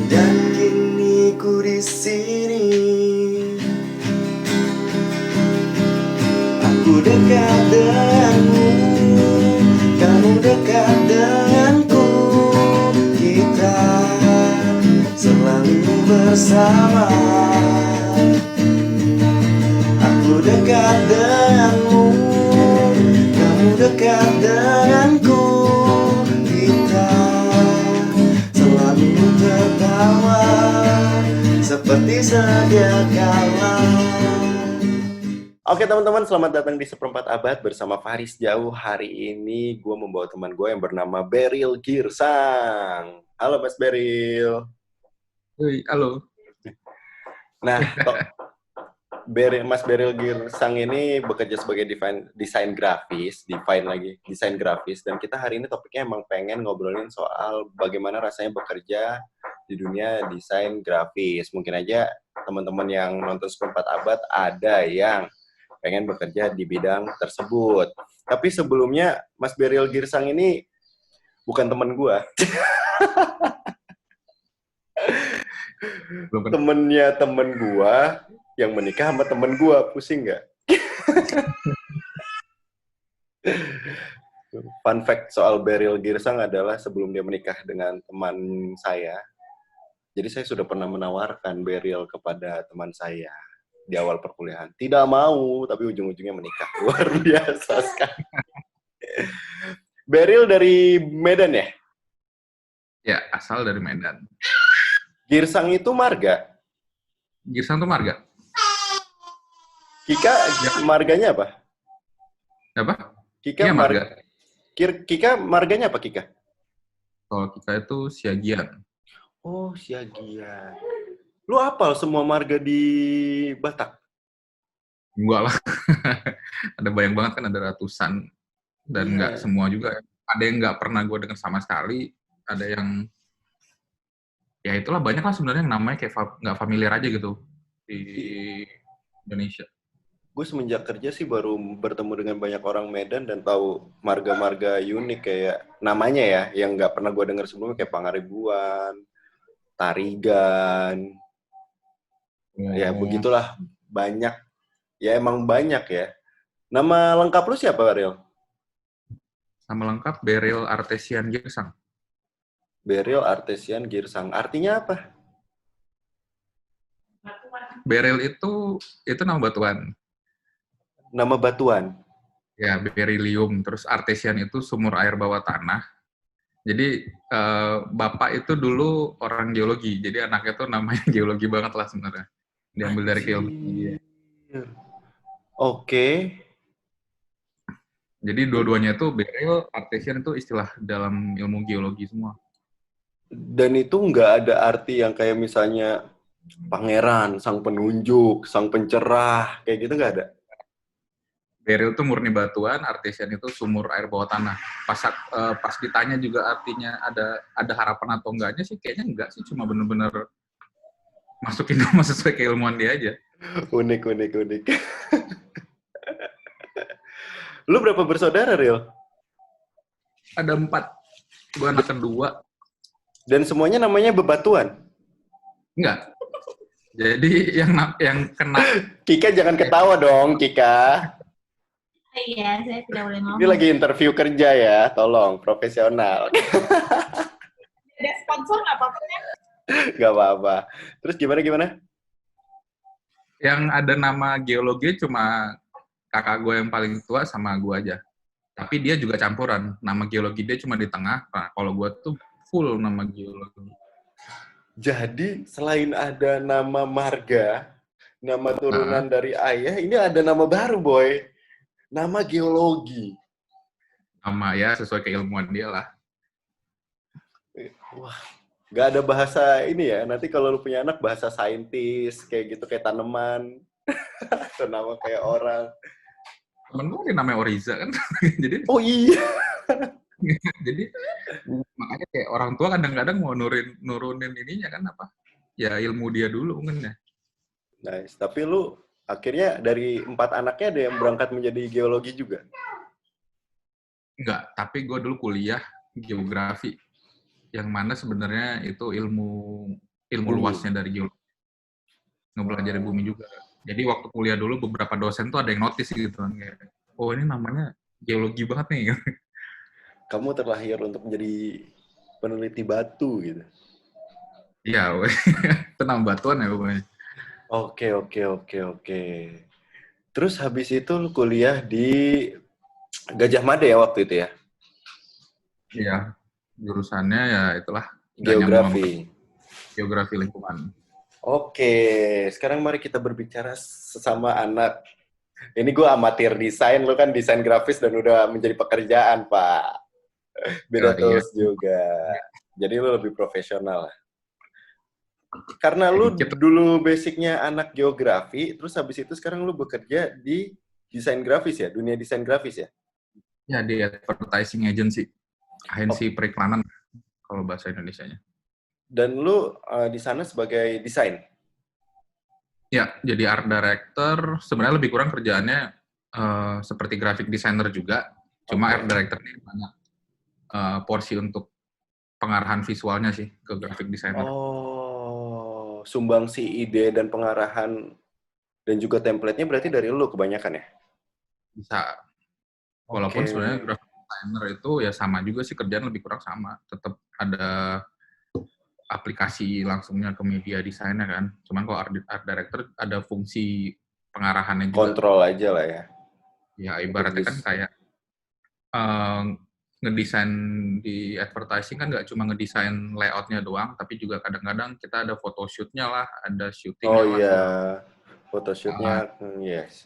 Dan kini ku di sini, aku dekat denganmu, kamu dekat denganku. Kita selalu bersama. Aku dekat denganmu, kamu dekat denganku. Kita selalu tertawa seperti sedia kala. Oke teman-teman, selamat datang di Seperempat Abad bersama Faris Jauh. Hari ini gue membawa teman gue yang bernama Beril Girsang. Halo Mas Beril. Halo. Nah, Mas Beril Girsang ini bekerja sebagai desain grafis, desain grafis. Dan kita hari ini topiknya emang pengen ngobrolin soal bagaimana rasanya bekerja di dunia desain grafis. Mungkin aja teman-teman yang nonton Seperempat Abad ada yang pengen bekerja di bidang tersebut. Tapi sebelumnya, Mas Beril Girsang ini bukan teman gue. Temennya temen gue yang menikah sama temen gue. Pusing nggak? Fun fact soal Beril Girsang adalah sebelum dia menikah dengan teman saya, jadi saya sudah pernah menawarkan Beril kepada teman saya di awal perkuliahan. Tidak mau, tapi ujung-ujungnya menikah. Luar biasa sekali. Beril dari Medan ya? Ya, asal dari Medan. Girsang itu marga? Girsang tuh marga. Kika Ya. marganya apa? Apa? Kika Iya, marga. Kika marganya apa Kika? Kalau kita itu Siagian. Oh, Siagian. Lu hafal semua marga di Batak? Enggak lah. Ada banyak banget kan, ada ratusan. Dan nggak Iya. semua juga. Ada yang nggak pernah gue dengar sama sekali. Ada yang, ya itulah banyak lah sebenarnya yang namanya kayak nggak familiar aja gitu di Indonesia. Gue semenjak kerja sih baru bertemu dengan banyak orang Medan dan tahu marga-marga unik kayak namanya ya, yang nggak pernah gue dengar sebelumnya kayak Pangaribuan, Tarigan, ya Oh, begitulah banyak. Ya emang banyak ya. Nama lengkap lu siapa, Ariel? nama lengkap Beril Artesian Girsang. Beril Artesian Girsang. Artinya apa? Beril itu nama batuan. Nama batuan. Ya, beryllium. Terus artesian itu sumur air bawah tanah. Jadi bapak itu dulu orang geologi, jadi anaknya tuh namanya geologi banget lah sebenarnya. Diambil dari keilmuan dia. Anjir. Oke. Jadi dua-duanya tuh beryl, artesian itu istilah dalam ilmu geologi semua. Dan itu nggak ada arti yang kayak misalnya pangeran, sang penunjuk, sang pencerah, kayak gitu nggak ada? Beryl itu murni batuan, artesian itu sumur air bawah tanah. Pas ditanya juga artinya ada harapan atau enggaknya sih, kayaknya enggak sih, cuma bener-bener masukin nama sesuai keilmuan dia aja. Unik, unik, unik. Lu berapa bersaudara, Ril? Ada 4, gue anak kedua. Dan semuanya namanya bebatuan? Enggak. Jadi yang kena. Kika jangan ketawa dong, Kika. Iya, saya tidak boleh ngomong. Ini lagi interview kerja ya, tolong, profesional. Ada sponsor nggak apa-apa kan? Gak apa-apa. Terus gimana? Yang ada nama geologi cuma kakak gue yang paling tua sama gue aja. Tapi dia juga campuran. Nama geologi dia cuma di tengah. Nah, kalau gue tuh full nama geologi. Jadi, selain ada nama marga, nama Nah, turunan dari ayah, ini ada nama baru, boy. Nama geologi. nama ya sesuai keilmuan dia lah. Wah, gak ada bahasa ini ya. Nanti kalau lu punya anak, bahasa saintis, kayak gitu, kayak tanaman. Atau nama kayak orang. Temen gue dia namanya Oriza kan. Jadi Oh iya. jadi makanya kayak orang tua kadang-kadang mau nurunin ininya kan apa? Ya ilmu dia dulu mungkin ya. Nice. Tapi lu akhirnya dari 4 anaknya ada yang berangkat menjadi geologi juga? Enggak, tapi gue dulu kuliah geografi. Yang mana sebenarnya itu ilmu ilmu luasnya dari geologi, ngebelajarin bumi juga. Jadi waktu kuliah dulu beberapa dosen tuh ada yang notice gitu kan, kayak, oh ini namanya geologi banget nih. Kamu terlahir untuk menjadi peneliti batu gitu. Iya, itu nama batuan ya pokoknya. Oke. Terus habis itu lu kuliah di Gajah Mada ya waktu itu ya? Iya, jurusannya ya itulah, nggak nyambung sama Geografi. geografi lingkungan. Oke, sekarang mari kita berbicara sesama anak. Ini gue amatir desain, lu kan desain grafis dan udah menjadi pekerjaan, Pak. Beda Iya, tools juga. Jadi lu lebih profesional. Karena lu dikit. dulu basicnya anak geografi, terus habis itu sekarang lu bekerja di desain grafis ya, dunia desain grafis ya? Ya, di advertising agency, agensi periklanan kalau bahasa Indonesianya. Dan lu di sana sebagai desain? Ya, jadi art director, sebenarnya lebih kurang kerjaannya seperti graphic designer juga, cuma art director ini banyak porsi untuk pengarahan visualnya sih ke graphic designer. Oh, sumbangsi ide dan pengarahan dan juga template-nya berarti dari lu kebanyakan ya? Bisa. Walaupun sebenarnya graphic designer itu ya sama juga sih, kerjaan lebih kurang sama. Tetap ada aplikasi langsungnya ke media desainnya kan. Cuman kalau art director ada fungsi pengarahannya juga. Kontrol aja lah ya. Ya ibaratnya kan kayak ngedesain di advertising kan nggak cuma ngedesain layoutnya doang, tapi juga kadang-kadang kita ada photoshootnya lah, ada syutingnya Oh lah. iya, photoshootnya, yes.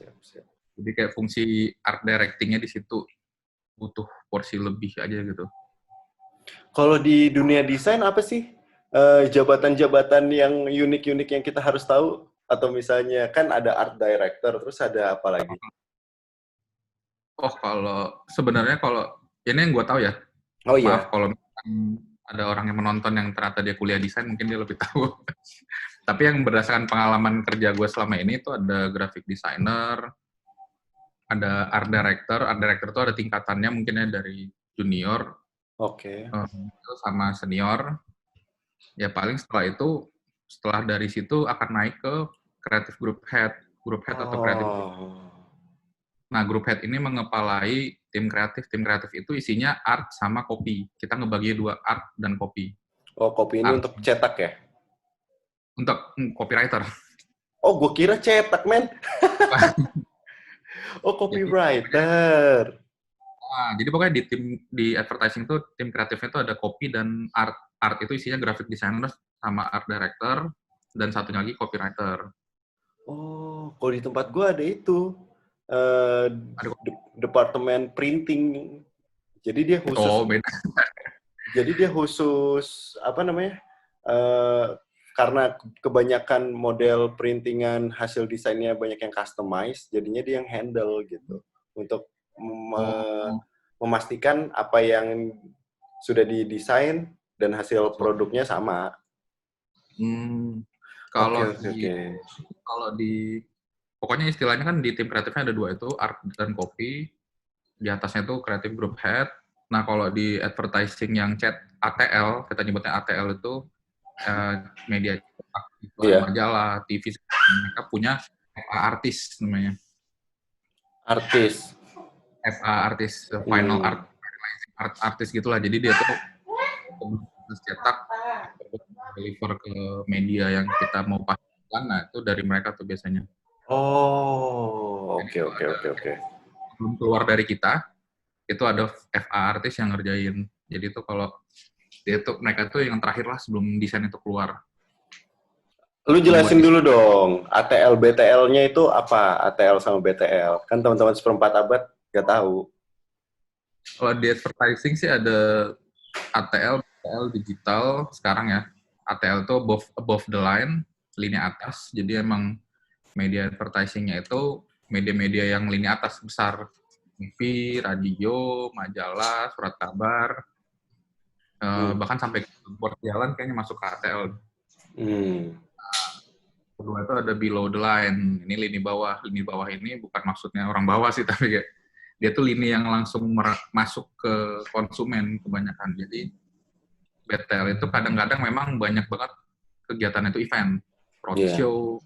Jadi kayak fungsi art directingnya di situ butuh porsi lebih aja gitu. Kalau di dunia desain apa sih jabatan-jabatan yang unik-unik yang kita harus tahu? Atau misalnya kan ada art director, terus ada apa lagi? Oh kalau sebenarnya kalau ini yang gue tahu ya, Oh maaf iya. kalau ada orang yang menonton yang ternyata dia kuliah desain mungkin dia lebih tahu. Tapi yang berdasarkan pengalaman kerja gue selama ini itu ada graphic designer, ada art director. Art director itu ada tingkatannya mungkinnya dari junior Oke. sama senior. Ya paling setelah dari situ akan naik ke creative group head atau creative group. Nah, group head ini mengepalai tim kreatif. Tim kreatif itu isinya art sama copy. Kita ngebagi dua, art dan copy. Oh, copy ini Art. untuk cetak ya? Untuk copywriter. Oh, gue kira cetak, men. Oh, copywriter. Nah, jadi pokoknya di advertising itu tim kreatifnya itu ada copy dan art. Art itu isinya graphic designer sama art director dan satunya lagi copywriter. Oh, kalau di tempat gue ada itu. Departemen printing. Jadi dia khusus. Oh, beda. Jadi dia khusus apa namanya? Karena kebanyakan model printingan hasil desainnya banyak yang customize, jadinya dia yang handle gitu untuk memastikan apa yang sudah didesain dan hasil produknya sama. Kalau di pokoknya istilahnya kan di tim kreatifnya ada dua itu, art dan copy. Di atasnya itu creative group head. Nah, kalau di advertising yang chat ATL, kita nyebutnya ATL itu media cetak, majalah, TV, mereka punya FA artis namanya. Artis. FA artis, final art artis gitulah. Jadi dia tuh cetak deliver ke media yang kita mau pasang. Nah, itu dari mereka tuh biasanya. Oh, oke. Belum keluar dari kita, itu ada FA artis yang ngerjain. Jadi itu kalau mereka tuh yang terakhir lah sebelum desain itu keluar. Lu jelasin dulu dong, ATL BTL-nya itu apa? ATL sama BTL. Kan teman-teman seperempat abad nggak tahu. Kalau di advertising sih ada ATL, BTL digital sekarang ya. ATL itu above the line, lini atas. Jadi emang media advertising-nya itu media-media yang lini atas besar. TV, radio, majalah, surat kabar, bahkan sampai buat jalan kayaknya masuk ke ATL. Kedua itu ada below the line, ini lini bawah. Lini bawah ini bukan maksudnya orang bawah sih, tapi kayak dia tuh lini yang langsung masuk ke konsumen kebanyakan. Jadi BTL itu kadang-kadang memang banyak banget kegiatan itu event, roadshow,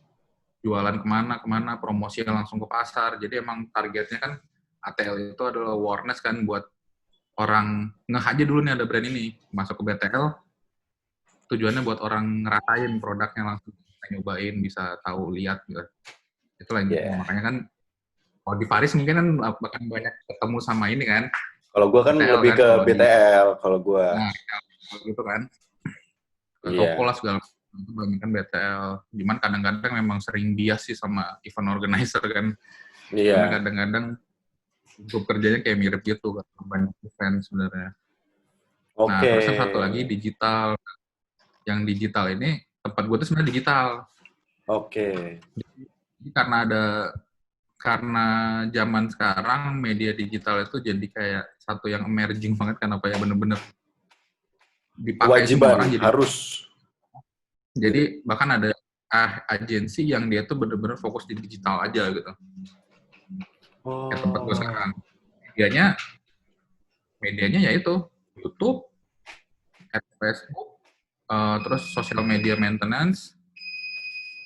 jualan kemana, promosi langsung ke pasar. Jadi emang targetnya kan ATL itu adalah awareness kan buat orang ngeh aja dulu nih ada brand ini, masuk ke BTL, tujuannya buat orang ngerasain produknya langsung, bisa nyobain, bisa tahu, lihat gitu. Itulah intinya. Makanya kan kalau di Paris mungkin kan bahkan banyak ketemu sama ini kan. Kalau gue kan BTL lebih kan, ke kalau BTL, kalau gue. Nah, gitu kan. Toko lah segala macam, itu banyak kan BTL. Cuman kadang-kadang memang sering bias sih sama event organizer kan. Karena kadang-kadang untuk kerjanya kayak mirip gitu kan, banyak event sebenarnya. Nah, terus yang satu lagi digital. Yang digital ini, tempat gue tuh sebenarnya digital. Jadi karena zaman sekarang media digital itu jadi kayak satu yang emerging banget kan, apa ya, bener-bener dipakai semua orang. Jadi bahkan ada agensi yang dia tuh bener-bener fokus di digital aja gitu. Kayak tempat gue sekarang. Medianya yaitu YouTube, Facebook, terus social media maintenance.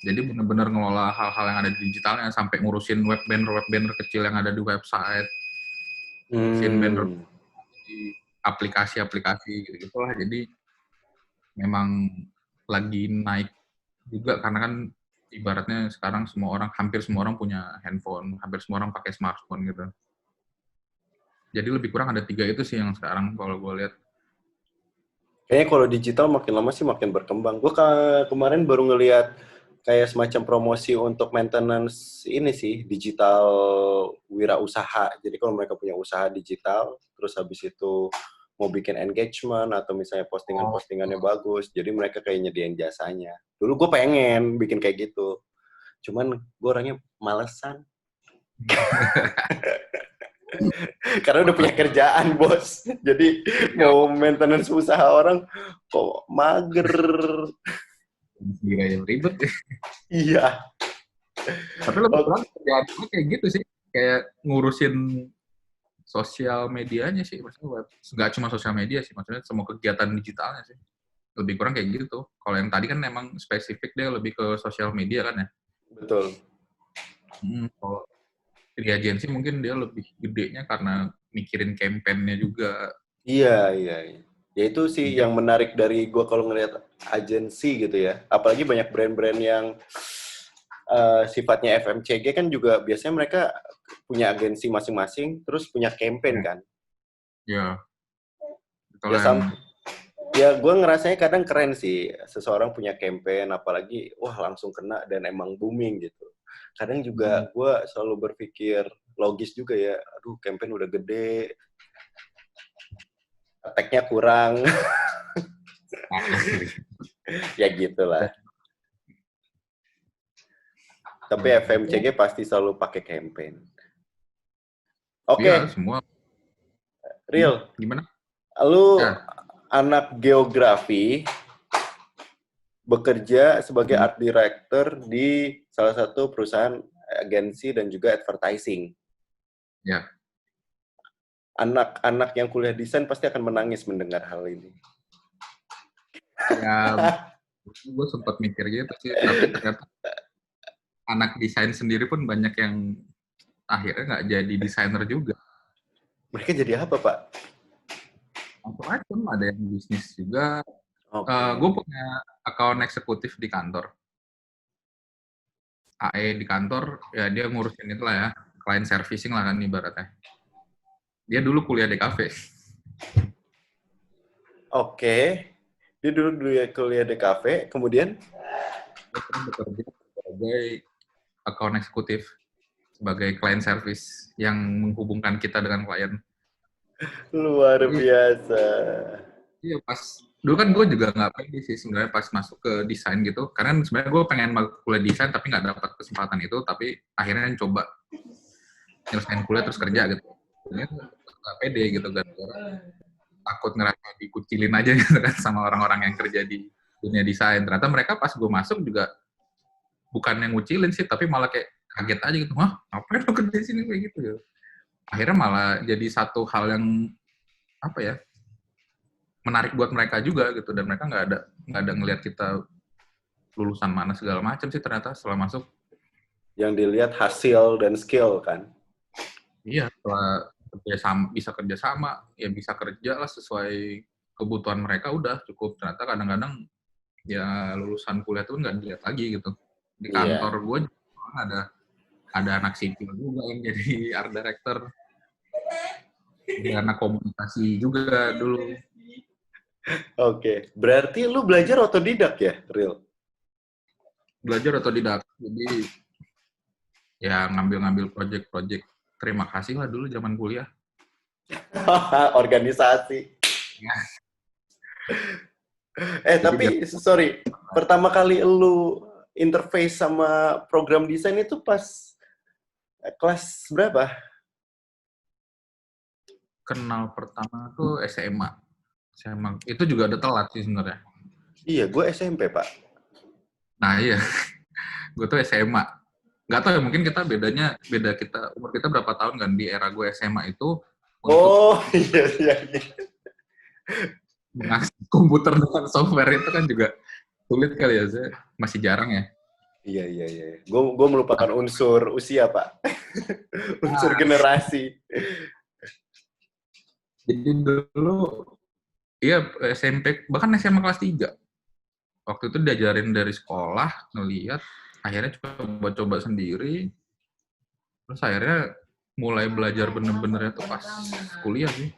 Jadi benar-benar ngelola hal-hal yang ada di digitalnya, sampai ngurusin web banner kecil yang ada di website, ngurusin banner di aplikasi-aplikasi gitu lah. Jadi memang lagi naik juga karena kan ibaratnya sekarang hampir semua orang punya handphone, hampir semua orang pakai smartphone gitu. Jadi lebih kurang ada 3 itu sih yang sekarang kalau gue lihat. Kayaknya kalau digital makin lama sih makin berkembang. Gue kemarin baru ngelihat kayak semacam promosi untuk maintenance ini sih, digital wirausaha. Jadi kalau mereka punya usaha digital, terus habis itu mau bikin engagement atau misalnya postingan-postingannya bagus, jadi mereka kayak nyediain jasanya. Dulu gue pengen bikin kayak gitu, cuman gue orangnya malesan. Karena udah punya kerjaan, bos. Jadi mau maintenance usaha orang kok mager. Gila, ribet ya. Iya. Tapi lebih kurang kerjaan gue kayak gitu sih. Kayak ngurusin sosial medianya sih. Maksudnya nggak cuma sosial media sih. Maksudnya semua kegiatan digitalnya sih. Lebih kurang kayak gitu. Kalau yang tadi kan emang spesifik dia lebih ke sosial media kan ya. Betul. Kalau di agensi mungkin dia lebih gedenya karena mikirin campaign-nya juga. Iya. Ya itu sih yang menarik dari gue kalau ngelihat agensi gitu ya. Apalagi banyak brand-brand yang sifatnya FMCG kan juga biasanya mereka punya agensi masing-masing, terus punya campaign kan. Iya. Ya gue ngerasanya kadang keren sih seseorang punya campaign, apalagi langsung kena dan emang booming gitu. Kadang juga gue selalu berpikir logis juga ya, aduh campaign udah gede, tag-nya kurang. Ya gitulah. Tapi FMCG pasti selalu pakai campaign. Oke. Semua. Real. Gimana? Lu anak geografi, bekerja sebagai art director di salah satu perusahaan agensi dan juga advertising. Ya. Anak-anak yang kuliah desain pasti akan menangis mendengar hal ini. Ya, gue sempat mikir gitu sih, tapi ternyata anak desain sendiri pun banyak yang akhirnya nggak jadi desainer juga. Mereka jadi apa, Pak? Macam-macam, ada yang bisnis juga. Gue punya account eksekutif di kantor. AE di kantor, ya dia ngurusin itu lah ya, client servicing lah kan ibaratnya. Dia dulu kuliah di kafe. Oke. Dia dulu kuliah di kafe, kemudian? Dia bekerja sebagai account eksekutif, sebagai client service yang menghubungkan kita dengan klien. Luar biasa. Iya, dulu kan gue juga nggak pede sih sebenarnya pas masuk ke desain gitu, karena sebenarnya gue pengen kuliah desain tapi nggak dapat kesempatan itu, tapi akhirnya coba nyelesain kuliah terus kerja gitu. Sebenarnya nggak pede gitu kan, takut ngerasa dikucilin aja gitu kan sama orang-orang yang kerja di dunia desain. Ternyata mereka pas gue masuk juga bukan yang ngucilin sih, tapi malah kayak kaget aja gitu, wah ngapain lo kerja di sini kayak gitu ya. Akhirnya malah jadi satu hal yang apa ya, menarik buat mereka juga gitu, dan mereka nggak ada ngelihat kita lulusan mana segala macam sih ternyata setelah masuk. Yang dilihat hasil dan skill kan. Iya, setelah bisa kerja sama, ya bisa kerja lah sesuai kebutuhan mereka udah cukup. Ternyata kadang-kadang ya lulusan kuliah tuh nggak dilihat lagi gitu. Di kantor gue ada anak sipil juga yang jadi art director, ada anak komunikasi juga dulu. Oke, berarti lu belajar otodidak ya, Real? Belajar otodidak, jadi ya ngambil-ngambil project-project. Terima kasih lah dulu zaman kuliah. Organisasi. Ya. Tapi sorry, pertama kali lu interface sama program desain itu pas kelas berapa? Kenal pertama tuh SMA. Itu juga ada telat sih sebenarnya. Iya, gue SMP, Pak. Nah iya, gue tuh SMA. Nggak tahu ya, mungkin beda kita, umur kita berapa tahun kan, di era gue SMA itu, Oh, iya. mengakses komputer dengan software itu kan juga sulit kali ya, saya masih jarang ya. Iya. Gue melupakan unsur usia, Pak. Unsur generasi. Jadi dulu, iya SMP, bahkan SMA kelas 3. Waktu itu diajarin dari sekolah, ngeliat, akhirnya coba-coba sendiri, terus akhirnya mulai belajar bener-bener itu pas kuliah sih.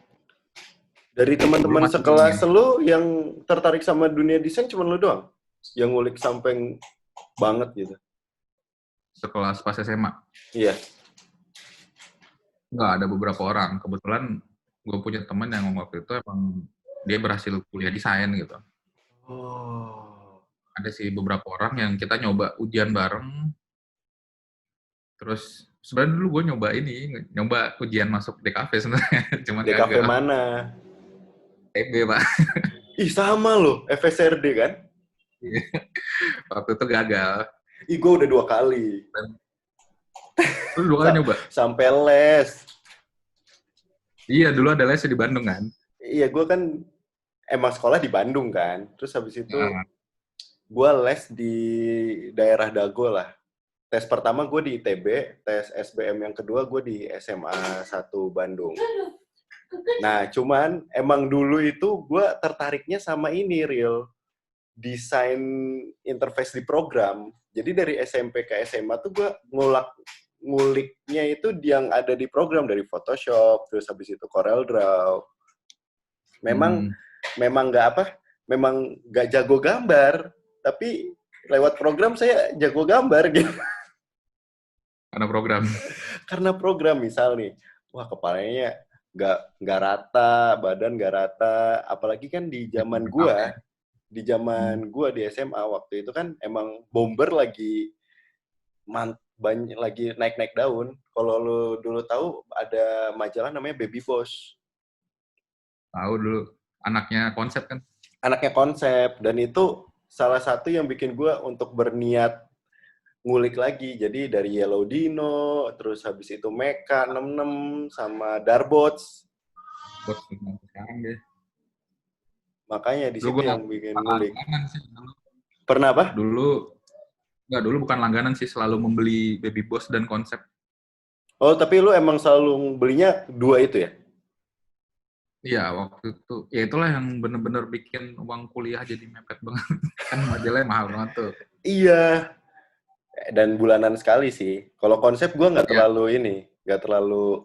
Dari teman-teman sekelas lu yang tertarik sama dunia desain cuma lu doang? Yang ngulik sampai banget gitu? Sekelas pas SMA? Iya. Nggak, ada beberapa orang. Kebetulan gue punya teman yang waktu itu emang dia berhasil kuliah desain gitu. Oh. Ada sih beberapa orang yang kita nyoba ujian bareng. Terus sebenarnya dulu gue nyoba ujian masuk DKV sebenarnya. Cuman DKV gagal. mana? TB, Pak. Ih, sama loh. FSRD kan? Waktu itu gagal. Ih, gue udah 2 kali. Lu 2 kali nyoba? Sampai les. Iya, dulu ada les di Bandung kan? Iya, gue kan emang sekolah di Bandung kan. Terus habis itu Nah, gue les di daerah Dago lah. Tes pertama gue di ITB, tes SBM yang kedua gue di SMA 1 Bandung. Nah, cuman emang dulu itu gue tertariknya sama ini, Real. Desain interface di program. Jadi dari SMP ke SMA tuh gue nguliknya itu yang ada di program, dari Photoshop, terus habis itu CorelDRAW. Memang nggak jago gambar, tapi lewat program saya jago gambar gitu. Karena program, misal nih, wah kepalanya nggak rata, badan nggak rata, apalagi kan di zaman gua di SMA waktu itu kan emang bomber lagi banyak lagi naik daun. Kalau lu dulu tahu ada majalah namanya Baby Boss. tahu dulu. Anaknya Konsep kan? Anaknya Konsep, dan itu salah satu yang bikin gua untuk berniat ngulik lagi. Jadi dari Yellow Dino, terus habis itu Mecha 66 sama Darbots. Sekarang deh. Makanya di situ yang bikin ngulik. Dulu. Pernah apa? Dulu bukan langganan sih, selalu membeli Baby Boss dan Konsep. Oh, tapi lu emang selalu belinya 2 itu ya? Iya, waktu itu. Ya itulah yang bener-bener bikin uang kuliah jadi mepet banget. Kan majalahnya mahal banget tuh. Iya. Dan bulanan sekali sih. Kalau Konsep gue nggak terlalu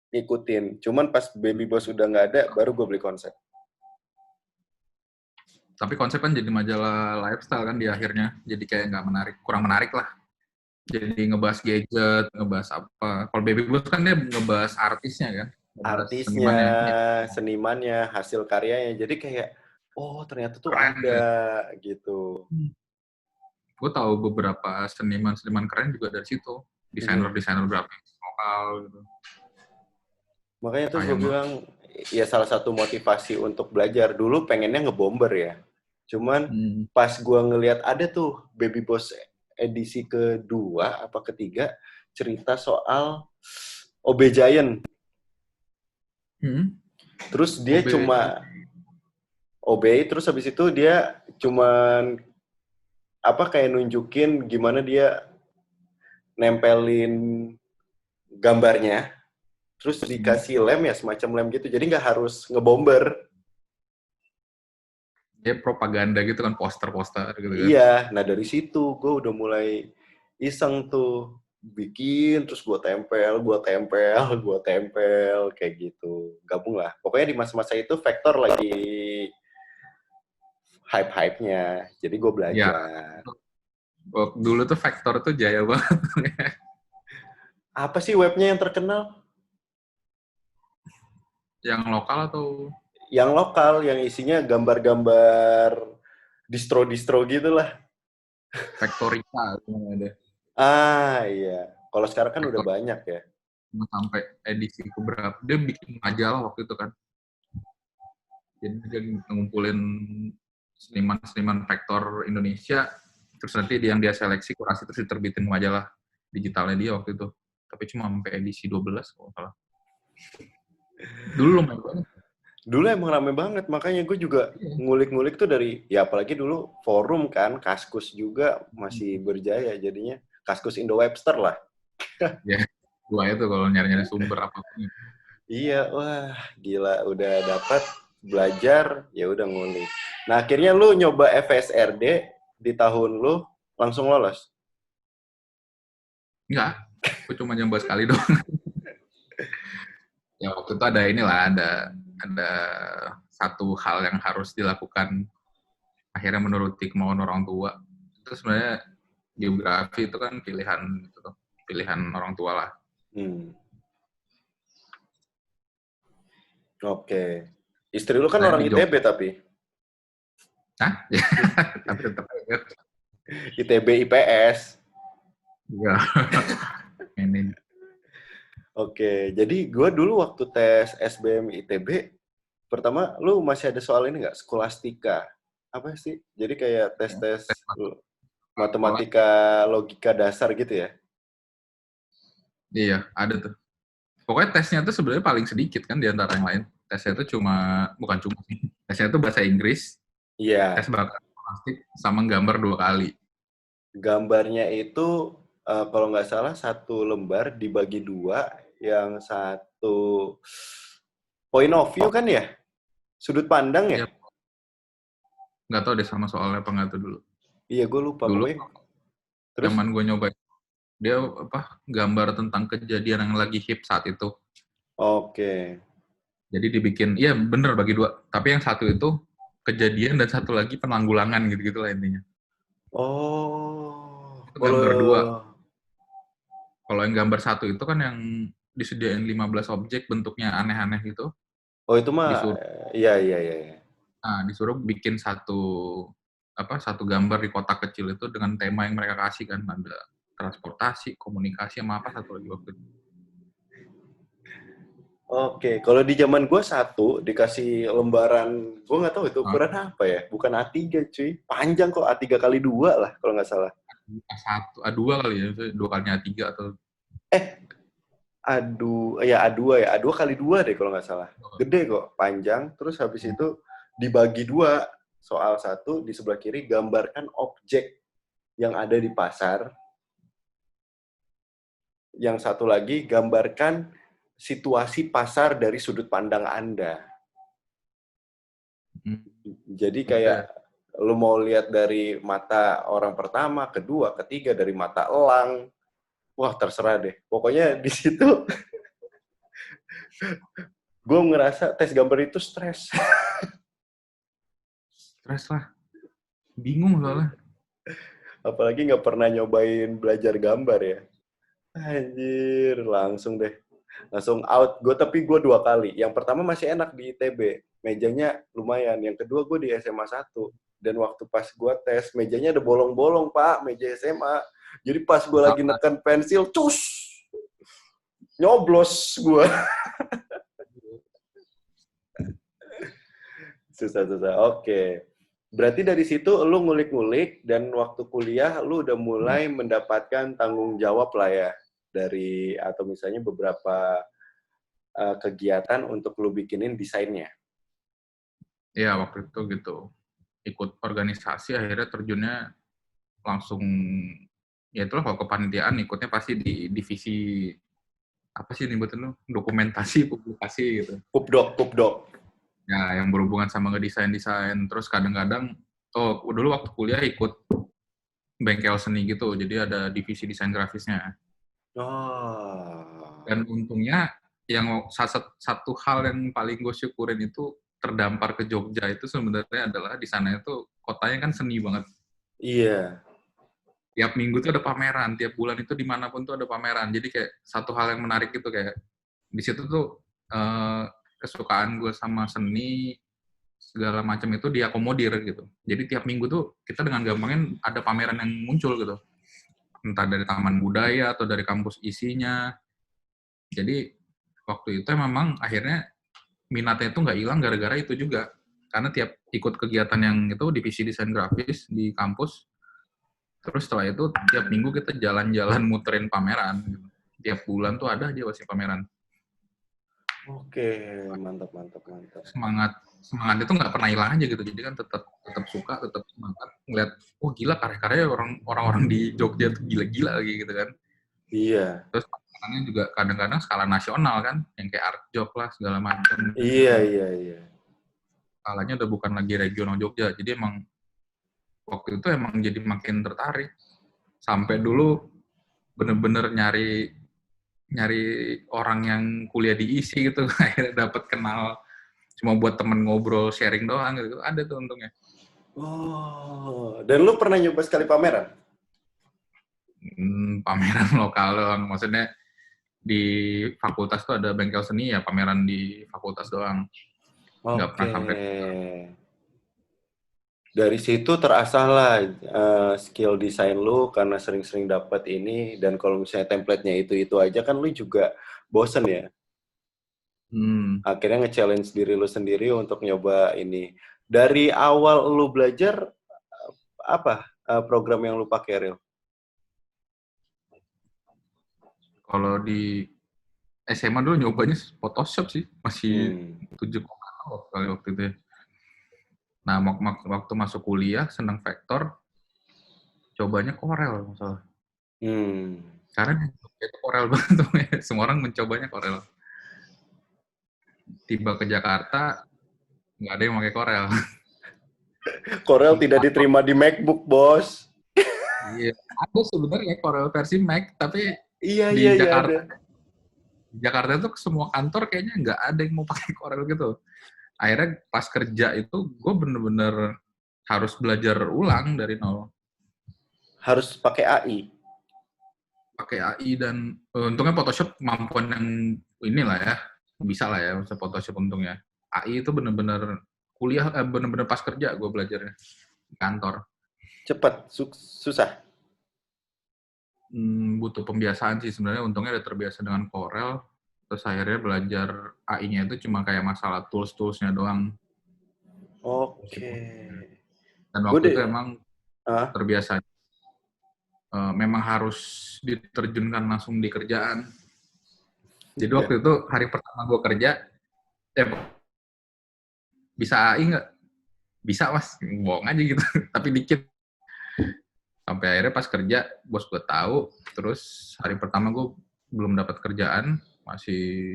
ikutin. Cuman pas Baby Boss udah nggak ada, baru gue beli Konsep. Tapi Konsep kan jadi majalah lifestyle kan di akhirnya. Jadi kayak kurang menarik lah. Jadi ngebahas gadget, ngebahas apa. Kalau Baby Boss kan dia ngebahas artisnya kan. Artisnya, senimannya, hasil karyanya. Jadi kayak, oh ternyata tuh keren, ada gitu. Gue tahu beberapa seniman keren juga dari situ. Desainer grafis lokal gitu. Makanya tuh gue bilang, ya salah satu motivasi untuk belajar. Dulu pengennya ngebomber ya. Cuman pas gue ngelihat ada tuh Baby Boss edisi kedua apa ketiga, cerita soal OB Giant. Terus dia cuma OB, terus habis itu dia cuman kayak nunjukin gimana dia nempelin gambarnya, terus dikasih lem ya, semacam lem gitu. Jadi nggak harus ngebomber. Dia propaganda gitu kan, poster-poster gitu kan. Iya, nah dari situ gue udah mulai iseng tuh. Bikin, terus gue tempel, kayak gitu. Gabung lah. Pokoknya di masa-masa itu Vector lagi hype-hype-nya. Jadi gue Ya, belajar. dulu tuh Vector tuh jaya banget. Apa sih webnya yang terkenal? Yang lokal atau Yang lokal, yang isinya gambar-gambar distro-distro gitu lah. Vectorica itu ada. Ah, iya. Kalau sekarang kan udah Vector banyak ya. sampai edisi keberapa. Dia bikin majalah waktu itu kan. Jadi dia ngumpulin seniman-seniman vektor Indonesia, terus nanti yang dia seleksi, kurasi, terus diterbitin majalah digitalnya dia waktu itu. Tapi cuma sampai edisi 12 kalau nggak salah. Dulu lumayan banget. Dulu emang rame banget, makanya gue juga ngulik-ngulik tuh dari, ya apalagi dulu forum kan, Kaskus juga masih berjaya jadinya. Kaskus Indo Webster lah. Ya, gua itu kalau nyari-nyari sumber apapun. Iya, wah gila udah dapat belajar, ya udah ngulik. Nah akhirnya lu nyoba FSRD di tahun lu langsung lolos. Enggak, aku cuma nyoba sekali doang. Ya waktu itu ada inilah, ada satu hal yang harus dilakukan, akhirnya menuruti kemauan orang tua. Itu sebenarnya geografi itu kan pilihan gitu, pilihan orang tua lah. Oke. Istri lu kan Saya orang di ITB Jogja. tapi. Hah? Tapi tetap aja. ITB IPS. Iya. Ini. Oke, jadi gue dulu waktu tes SBM ITB, pertama lu masih ada soal ini nggak? Skolastika. Apa sih? Jadi kayak tes-tes Sekolah. matematika logika dasar gitu ya? Iya, ada tuh. Pokoknya tesnya tuh sebenarnya paling sedikit kan di antara yang lain. Tesnya tuh bukan cuma sih. Tesnya tuh bahasa Inggris, tes Iya. bakat plastik, sama gambar 2 kali. Gambarnya itu kalau nggak salah satu lembar dibagi dua, yang satu point of view kan ya? Sudut pandang ya? Ya, nggak tahu deh sama soalnya apa nggak tuh dulu. Iya, gue lupa Dulu pokoknya. Terus? zaman gue nyoba, dia gambar tentang kejadian yang lagi hip saat itu. Oke. Jadi dibikin, iya bener bagi 2. Tapi yang satu itu kejadian dan satu lagi penanggulangan gitu-gitu lah intinya. Oh, Itu kalau gambar 2. Kalau yang gambar satu itu kan yang disediain 15 objek bentuknya aneh-aneh gitu. oh itu mah, Disuruh, iya iya iya. Iya. disuruh bikin satu gambar di kotak kecil itu dengan tema yang mereka kasih kan. Ada transportasi, komunikasi, sama apa satu lagi waktu itu. Oke, kalau di zaman gue satu dikasih lembaran, gue nggak tahu itu ukuran apa ya, bukan A3 cuy, panjang kok A3 kali 2 lah kalau nggak salah. A1, A2 kali ya, 2 kalinya A3 atau A2 ya, A2 kali 2 deh kalau nggak salah. Gede kok, panjang, terus habis itu dibagi 2, soal satu di sebelah kiri gambarkan objek yang ada di pasar, yang satu lagi gambarkan situasi pasar dari sudut pandang Anda. Jadi kayak lu mau lihat dari mata orang pertama, kedua, ketiga, dari mata elang. Wah, terserah deh. Pokoknya di situ gue ngerasa tes gambar itu stres. Stres lah. Bingung soalnya. Apalagi nggak pernah nyobain belajar gambar ya. Anjir, langsung deh. Langsung out. Tapi gue 2 kali. Yang pertama masih enak di ITB. Mejanya lumayan. Yang kedua gue di SMA 1. Dan waktu pas gue tes, mejanya ada bolong-bolong, Pak. Meja SMA. Jadi pas gue lagi neken pensil, cus! Nyoblos gue. Susah-susah. Oke. Berarti dari situ lu ngulik-ngulik, dan waktu kuliah lu udah mulai mendapatkan tanggung jawab lah ya. Atau misalnya beberapa kegiatan untuk lu bikinin desainnya. Ya waktu itu gitu. Ikut organisasi, akhirnya terjunnya langsung ya itulah kalau kepanitiaan ikutnya pasti di divisi apa sih nyebutin lu dokumentasi publikasi gitu Kupdok. ya yang berhubungan sama ngedesain terus kadang-kadang dulu waktu kuliah ikut bengkel seni gitu jadi ada divisi desain grafisnya Oh. dan untungnya yang satu hal yang paling gue syukurin itu terdampar ke Jogja itu sebenarnya adalah di sana itu kotanya kan seni banget. Iya. Tiap minggu tuh ada pameran, tiap bulan itu dimanapun tuh ada pameran. Jadi kayak satu hal yang menarik itu kayak di situ tuh kesukaan gue sama seni segala macam itu diakomodir gitu. Jadi tiap minggu tuh kita dengan gampangnya ada pameran yang muncul gitu. Entah dari taman budaya atau dari kampus isinya. Jadi waktu itu memang akhirnya minatnya itu nggak hilang gara-gara itu juga. Karena tiap ikut kegiatan yang itu divisi desain grafis di kampus, terus setelah itu tiap minggu kita jalan-jalan muterin pameran. Tiap bulan tuh ada aja pasti pameran. Oke, mantap. Semangat itu nggak pernah hilang aja gitu. Jadi kan tetap suka, tetap semangat. Ngeliat, gila karya-karya orang-orang di Jogja tuh gila-gila lagi gitu kan. Iya. Terus pamerannya juga kadang-kadang skala nasional kan, yang kayak art job lah segala macam. Iya. Skalanya udah bukan lagi regional Jogja. Jadi emang waktu itu emang jadi makin tertarik. Sampai dulu bener-bener nyari orang yang kuliah di ISI gitu. Akhirnya dapat kenal cuma buat temen ngobrol, sharing doang gitu. Ada tuh untungnya. Oh, dan lu pernah nyoba sekali pameran? Pameran lokal doang. Maksudnya di fakultas tuh ada bengkel seni ya pameran di fakultas doang. Nggak pernah sampai. Dari situ terasah lah skill desain lu karena sering-sering dapat ini dan kalau misalnya template-nya itu aja kan lu juga bosen ya. Akhirnya nge-challenge diri lu sendiri untuk nyoba ini. Dari awal lu belajar apa program yang lu pakai, Ril? Kalau di SMA dulu nyobanya Photoshop sih, masih 7,0 kali waktu itu. Nah, waktu masuk kuliah, senang vektor, cobanya Corel, masalah. Karena itu Corel banget tuh, semua orang mencobanya Corel. Tiba ke Jakarta, nggak ada yang pakai Corel. Corel tidak diterima di MacBook, bos. Iya, ada sebenarnya Corel versi Mac, tapi di Jakarta, Jakarta itu semua kantor kayaknya nggak ada yang mau pakai Corel gitu. Akhirnya pas kerja itu gue bener-bener harus belajar ulang dari nol. Harus pakai AI. Pakai AI dan untungnya Photoshop kemampuan yang inilah ya, bisa lah ya Photoshop untungnya. AI itu bener-bener kuliah, bener-bener pas kerja gue belajarnya di kantor. Cepat, susah? Butuh pembiasaan sih sebenarnya. Untungnya udah terbiasa dengan Corel. Terus akhirnya belajar AI-nya itu cuma kayak masalah tools-toolsnya doang. Oke. Dan waktu itu emang terbiasa. Memang harus diterjunkan langsung di kerjaan. Jadi waktu itu hari pertama gue kerja, bisa AI nggak? Bisa mas, bohong aja gitu. Tapi dikit. Sampai akhirnya pas kerja, bos gue tahu. Terus hari pertama gue belum dapat kerjaan. Masih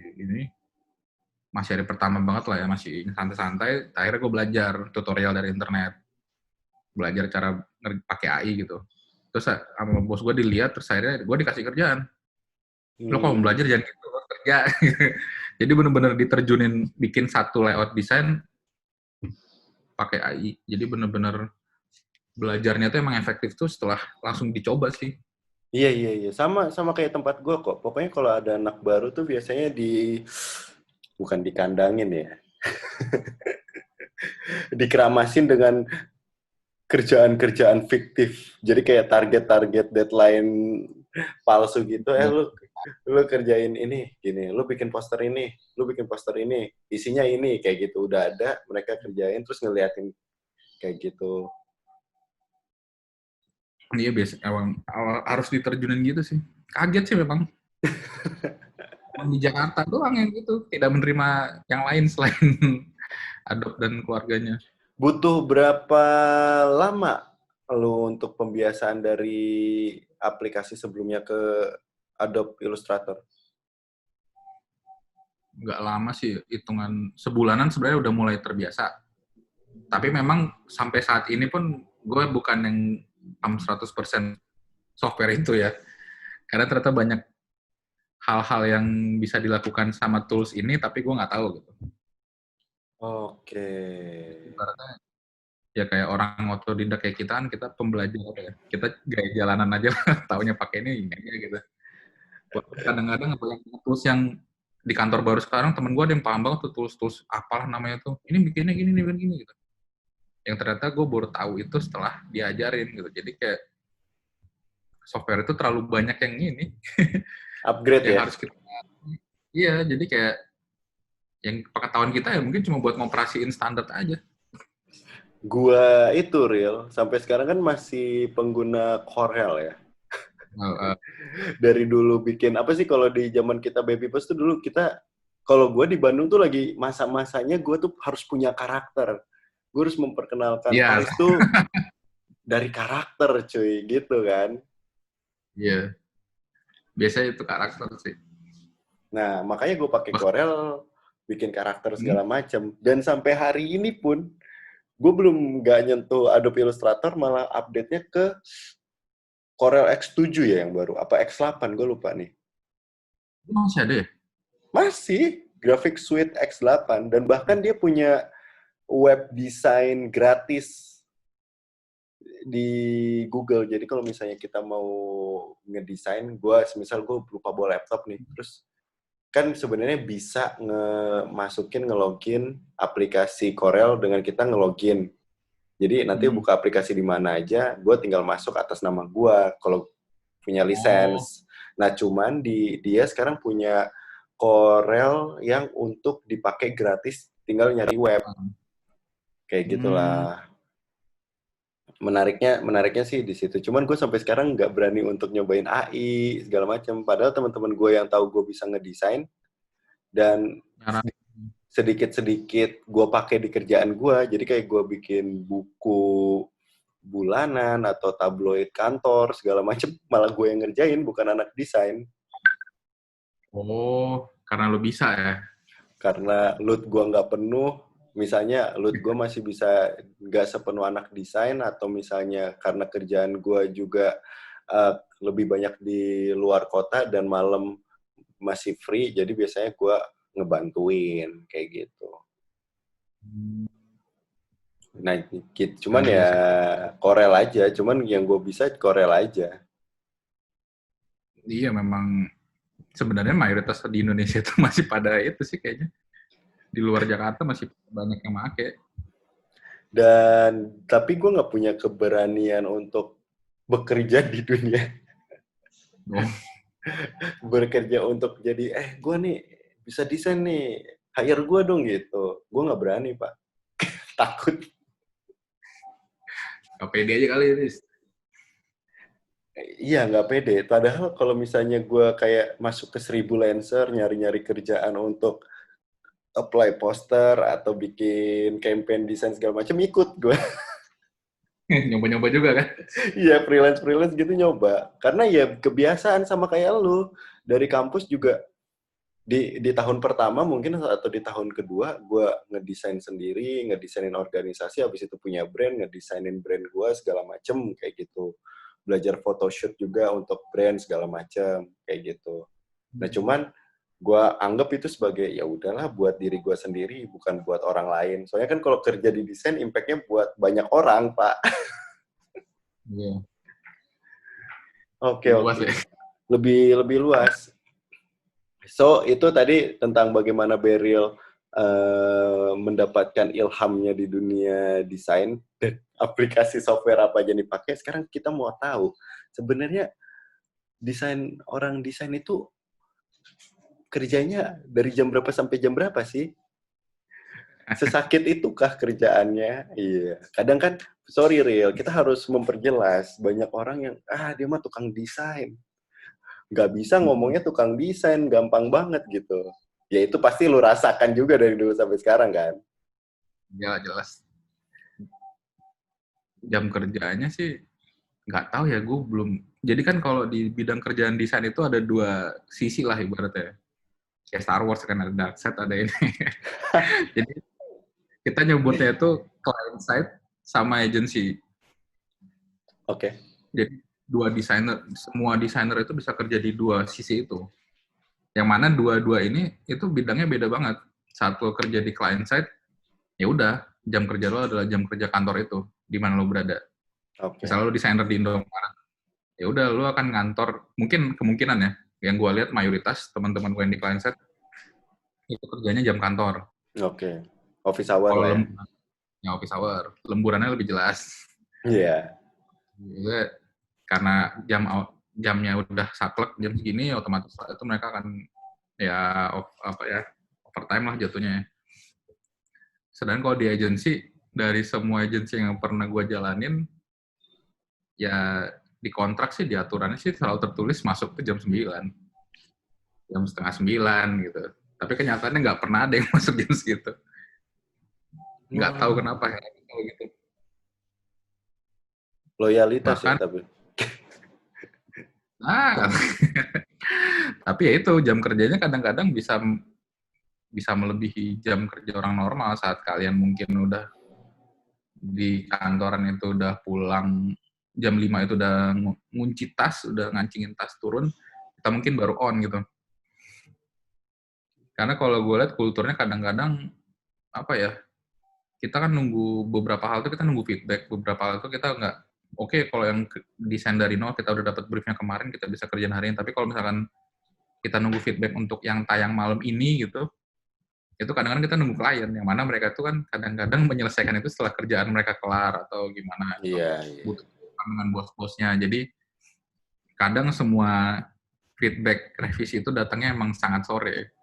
hari pertama banget lah ya, masih santai-santai. Akhirnya gue belajar tutorial dari internet, belajar cara pakai AI gitu. Terus sama bos gue dilihat, terus akhirnya gue dikasih kerjaan. Lo kalau mau belajar jangan gitu, kerja. Jadi bener-bener diterjunin bikin satu layout desain pakai AI. Jadi bener-bener belajarnya tuh emang efektif tuh setelah langsung dicoba sih. Iya. Sama kayak tempat gue kok. Pokoknya kalau ada anak baru tuh biasanya bukan dikandangin ya. Dikeramasin dengan kerjaan-kerjaan fiktif. Jadi kayak target-target deadline palsu gitu. Lu kerjain ini, gini. Lu bikin poster ini, isinya ini, kayak gitu. Udah ada, mereka kerjain, terus ngeliatin kayak gitu. Iya biasa, emang harus diterjunin gitu sih. Kaget sih memang. Di Jakarta doang yang gitu, tidak menerima yang lain selain Adobe dan keluarganya. Butuh berapa lama lu untuk pembiasaan dari aplikasi sebelumnya ke Adobe Illustrator? Nggak lama sih, hitungan sebulanan sebenarnya udah mulai terbiasa. Tapi memang sampai saat ini pun gue bukan yang 100% software itu ya. Karena ternyata banyak hal-hal yang bisa dilakukan sama tools ini, tapi gue nggak tahu gitu. Oke. Ibaratnya ya kayak orang otodidak kayak kita kan, kita pembelajar apa ya. Kita gaya jalanan aja lah, taunya pakai ini aja gitu. Kadang-kadang banyak tools yang di kantor baru sekarang, temen gue ada yang paham banget tuh tools apalah namanya tuh. Ini bikinnya gini, gitu. Yang ternyata gue baru tahu itu setelah diajarin gitu. Jadi kayak software itu terlalu banyak yang ini. Upgrade yang ya? harus kita, iya, jadi kayak yang pengetahuan kita ya mungkin cuma buat ngoperasiin standar aja. Gua itu real sampai sekarang kan masih pengguna Corel ya. Dari dulu bikin apa sih kalau di zaman kita baby post tuh dulu kita kalau gue di Bandung tuh lagi masa-masanya gue tuh harus punya karakter. Gue harus memperkenalkan Iya, Paris tuh dari karakter cuy gitu kan. iya. Biasanya itu karakter sih. Nah, makanya gue pakai Corel bikin karakter segala Hmm? macam dan sampai hari ini pun gue belum nggak nyentuh Adobe Illustrator, malah update-nya ke Corel X7 ya yang baru, apa X8, gue lupa nih. Masih ada ya? Masih, Graphic Suite X8, dan bahkan dia punya web design gratis di Google. Jadi kalau misalnya kita mau ngedesain, semisal gue lupa bawa laptop nih, terus kan sebenarnya bisa ngelogin aplikasi Corel dengan kita ngelogin. Jadi nanti buka aplikasi di mana aja, gue tinggal masuk atas nama gue kalau punya lisensi. Nah, cuman dia sekarang punya Corel yang untuk dipakai gratis, tinggal nyari web. Kayak gitulah. Menariknya sih di situ. Cuman gue sampai sekarang nggak berani untuk nyobain AI segala macam. Padahal teman-teman gue yang tahu gue bisa ngedesain dan sedikit-sedikit gue pakai di kerjaan gue. Jadi kayak gue bikin buku bulanan atau tabloid kantor segala macam, malah gue yang ngerjain, bukan anak desain. Oh, karena lo bisa ya? Karena load gue nggak penuh, misalnya load gue masih bisa nggak sepenuh anak desain, atau misalnya karena kerjaan gue juga lebih banyak di luar kota dan malam masih free, jadi biasanya gue ngebantuin kayak gitu. Nah, cuman ya Corel aja, cuman yang gue bisa Corel aja. Iya, memang sebenarnya mayoritas di Indonesia itu masih pada itu sih kayaknya. Di luar Jakarta masih banyak yang make. Dan tapi gue nggak punya keberanian untuk bekerja di dunia. Bekerja untuk jadi, gue nih bisa desain nih, hire gue dong gitu. Gue nggak berani, Pak. Takut. Gak pede aja kali, Riz. Iya, nggak pede. Padahal kalau misalnya gue kayak masuk ke 1000 Lancer, nyari-nyari kerjaan untuk apply poster atau bikin campaign desain segala macam, ikut gue. Nyoba-nyoba juga kan? Iya, freelance gitu nyoba. Karena ya kebiasaan sama kayak lu. Dari kampus juga di tahun pertama mungkin atau di tahun kedua gue ngedesain sendiri, ngedesainin organisasi, habis itu punya brand, ngedesainin brand gue segala macem kayak gitu. Belajar photoshoot juga untuk brand segala macem kayak gitu. Nah, cuman gue anggap itu sebagai ya udahlah buat diri gue sendiri, bukan buat orang lain. Soalnya kan kalau kerja di desain impact-nya buat banyak orang, Pak. Iya. Oke. Ya. Lebih luas. So, itu tadi tentang bagaimana Beryl mendapatkan ilhamnya di dunia desain dan aplikasi software apa aja yang dipakai. Sekarang kita mau tahu, sebenarnya orang desain itu kerjanya dari jam berapa sampai jam berapa sih? Sesakit itukah kerjaannya? Iya. Kadang kan, sorry Real, kita harus memperjelas. Banyak orang yang, dia mah tukang desain. Nggak bisa ngomongnya tukang desain, gampang banget gitu. Ya itu pasti lu rasakan juga dari dulu sampai sekarang kan? Ya, jelas. jam kerjanya sih nggak tahu ya, gue belum. Jadi kan kalau di bidang kerjaan desain itu ada dua sisi lah ibaratnya. Kayak Star Wars kan ada dark side, ada ini. Jadi kita nyebutnya itu client side sama agency. Oke. Jadi dua desainer, semua desainer itu bisa kerja di dua sisi itu. Yang mana dua-dua ini itu bidangnya beda banget. Satu kerja di client side, ya udah jam kerja lo adalah jam kerja kantor itu, di mana lo berada. Oke. Misalnya lo desainer di Indomaret, ya udah lo akan ngantor, mungkin kemungkinan ya, yang gue lihat mayoritas teman-teman gue yang di client side itu kerjanya jam kantor. Oke. Office hour Kalau lah ya. ya office hour, lemburannya lebih jelas. Iya. Juga karena jamnya udah saklek jam segini, otomatis itu mereka akan ya overtime lah jatuhnya. Sedangkan kalau di agensi, dari semua agensi yang pernah gue jalanin, ya di kontrak sih, di aturannya sih selalu tertulis masuk ke jam 9, jam setengah 9 gitu. Tapi kenyataannya nggak pernah ada yang masuk jam segitu. Nggak tahu kenapa ya kalau gitu. Loyalitas Bahkan, ya tapi. tapi ya itu jam kerjanya kadang-kadang bisa melebihi jam kerja orang normal saat kalian mungkin udah di kantoran itu udah pulang jam 5 itu udah ngunci tas, udah ngancingin tas turun, kita mungkin baru on gitu. Karena kalau gue lihat kulturnya kadang-kadang apa ya, kita kan nunggu beberapa hal tuh kita nunggu feedback, beberapa hal tuh kita nggak, oke, kalau yang desain dari nol kita udah dapat briefnya kemarin, kita bisa kerjain hari ini, tapi kalau misalkan kita nunggu feedback untuk yang tayang malam ini gitu, itu kadang-kadang kita nunggu klien, yang mana mereka tuh kan kadang-kadang menyelesaikan itu setelah kerjaan mereka kelar atau gimana gitu. Iya, iya. Butuh dengan bos-bosnya. Jadi kadang semua feedback revisi itu datangnya emang sangat sore.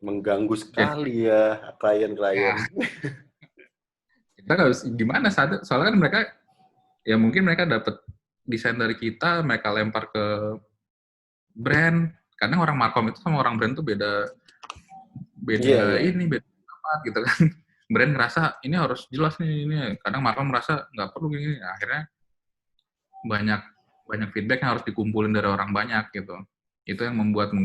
Mengganggu Jadi, sekali ya klien-klien. ya, kita harus gimana soalnya kan mereka ya mungkin mereka dapat desain dari kita, mereka lempar ke brand. Kadang orang markom itu sama orang brand tuh beda Iya, iya. ini beda apa gitu kan. Brand ngerasa ini harus jelas nih ini. Kadang markom merasa nggak perlu gini. Nah, akhirnya banyak feedback yang harus dikumpulin dari orang banyak gitu. Itu yang membuat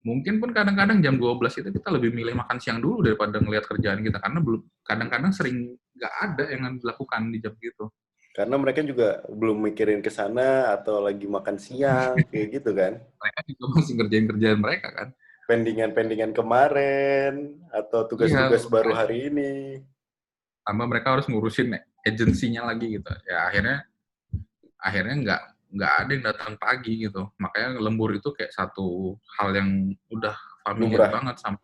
mungkin pun kadang-kadang jam 12 itu kita lebih milih makan siang dulu daripada ngelihat kerjaan kita, karena belum, kadang-kadang sering nggak ada yang dilakukan di jam gitu. Karena mereka juga belum mikirin ke sana atau lagi makan siang kayak gitu kan. Mereka juga masih ngerjain kerjaan mereka kan. Pendingan-pendingan kemarin atau Iya, tugas-tugas baru hari ini. tambah mereka harus ngurusin agensinya lagi gitu. Ya akhirnya nggak ada yang datang pagi gitu. Makanya lembur itu kayak satu hal yang udah familiar Lumrah. banget sama.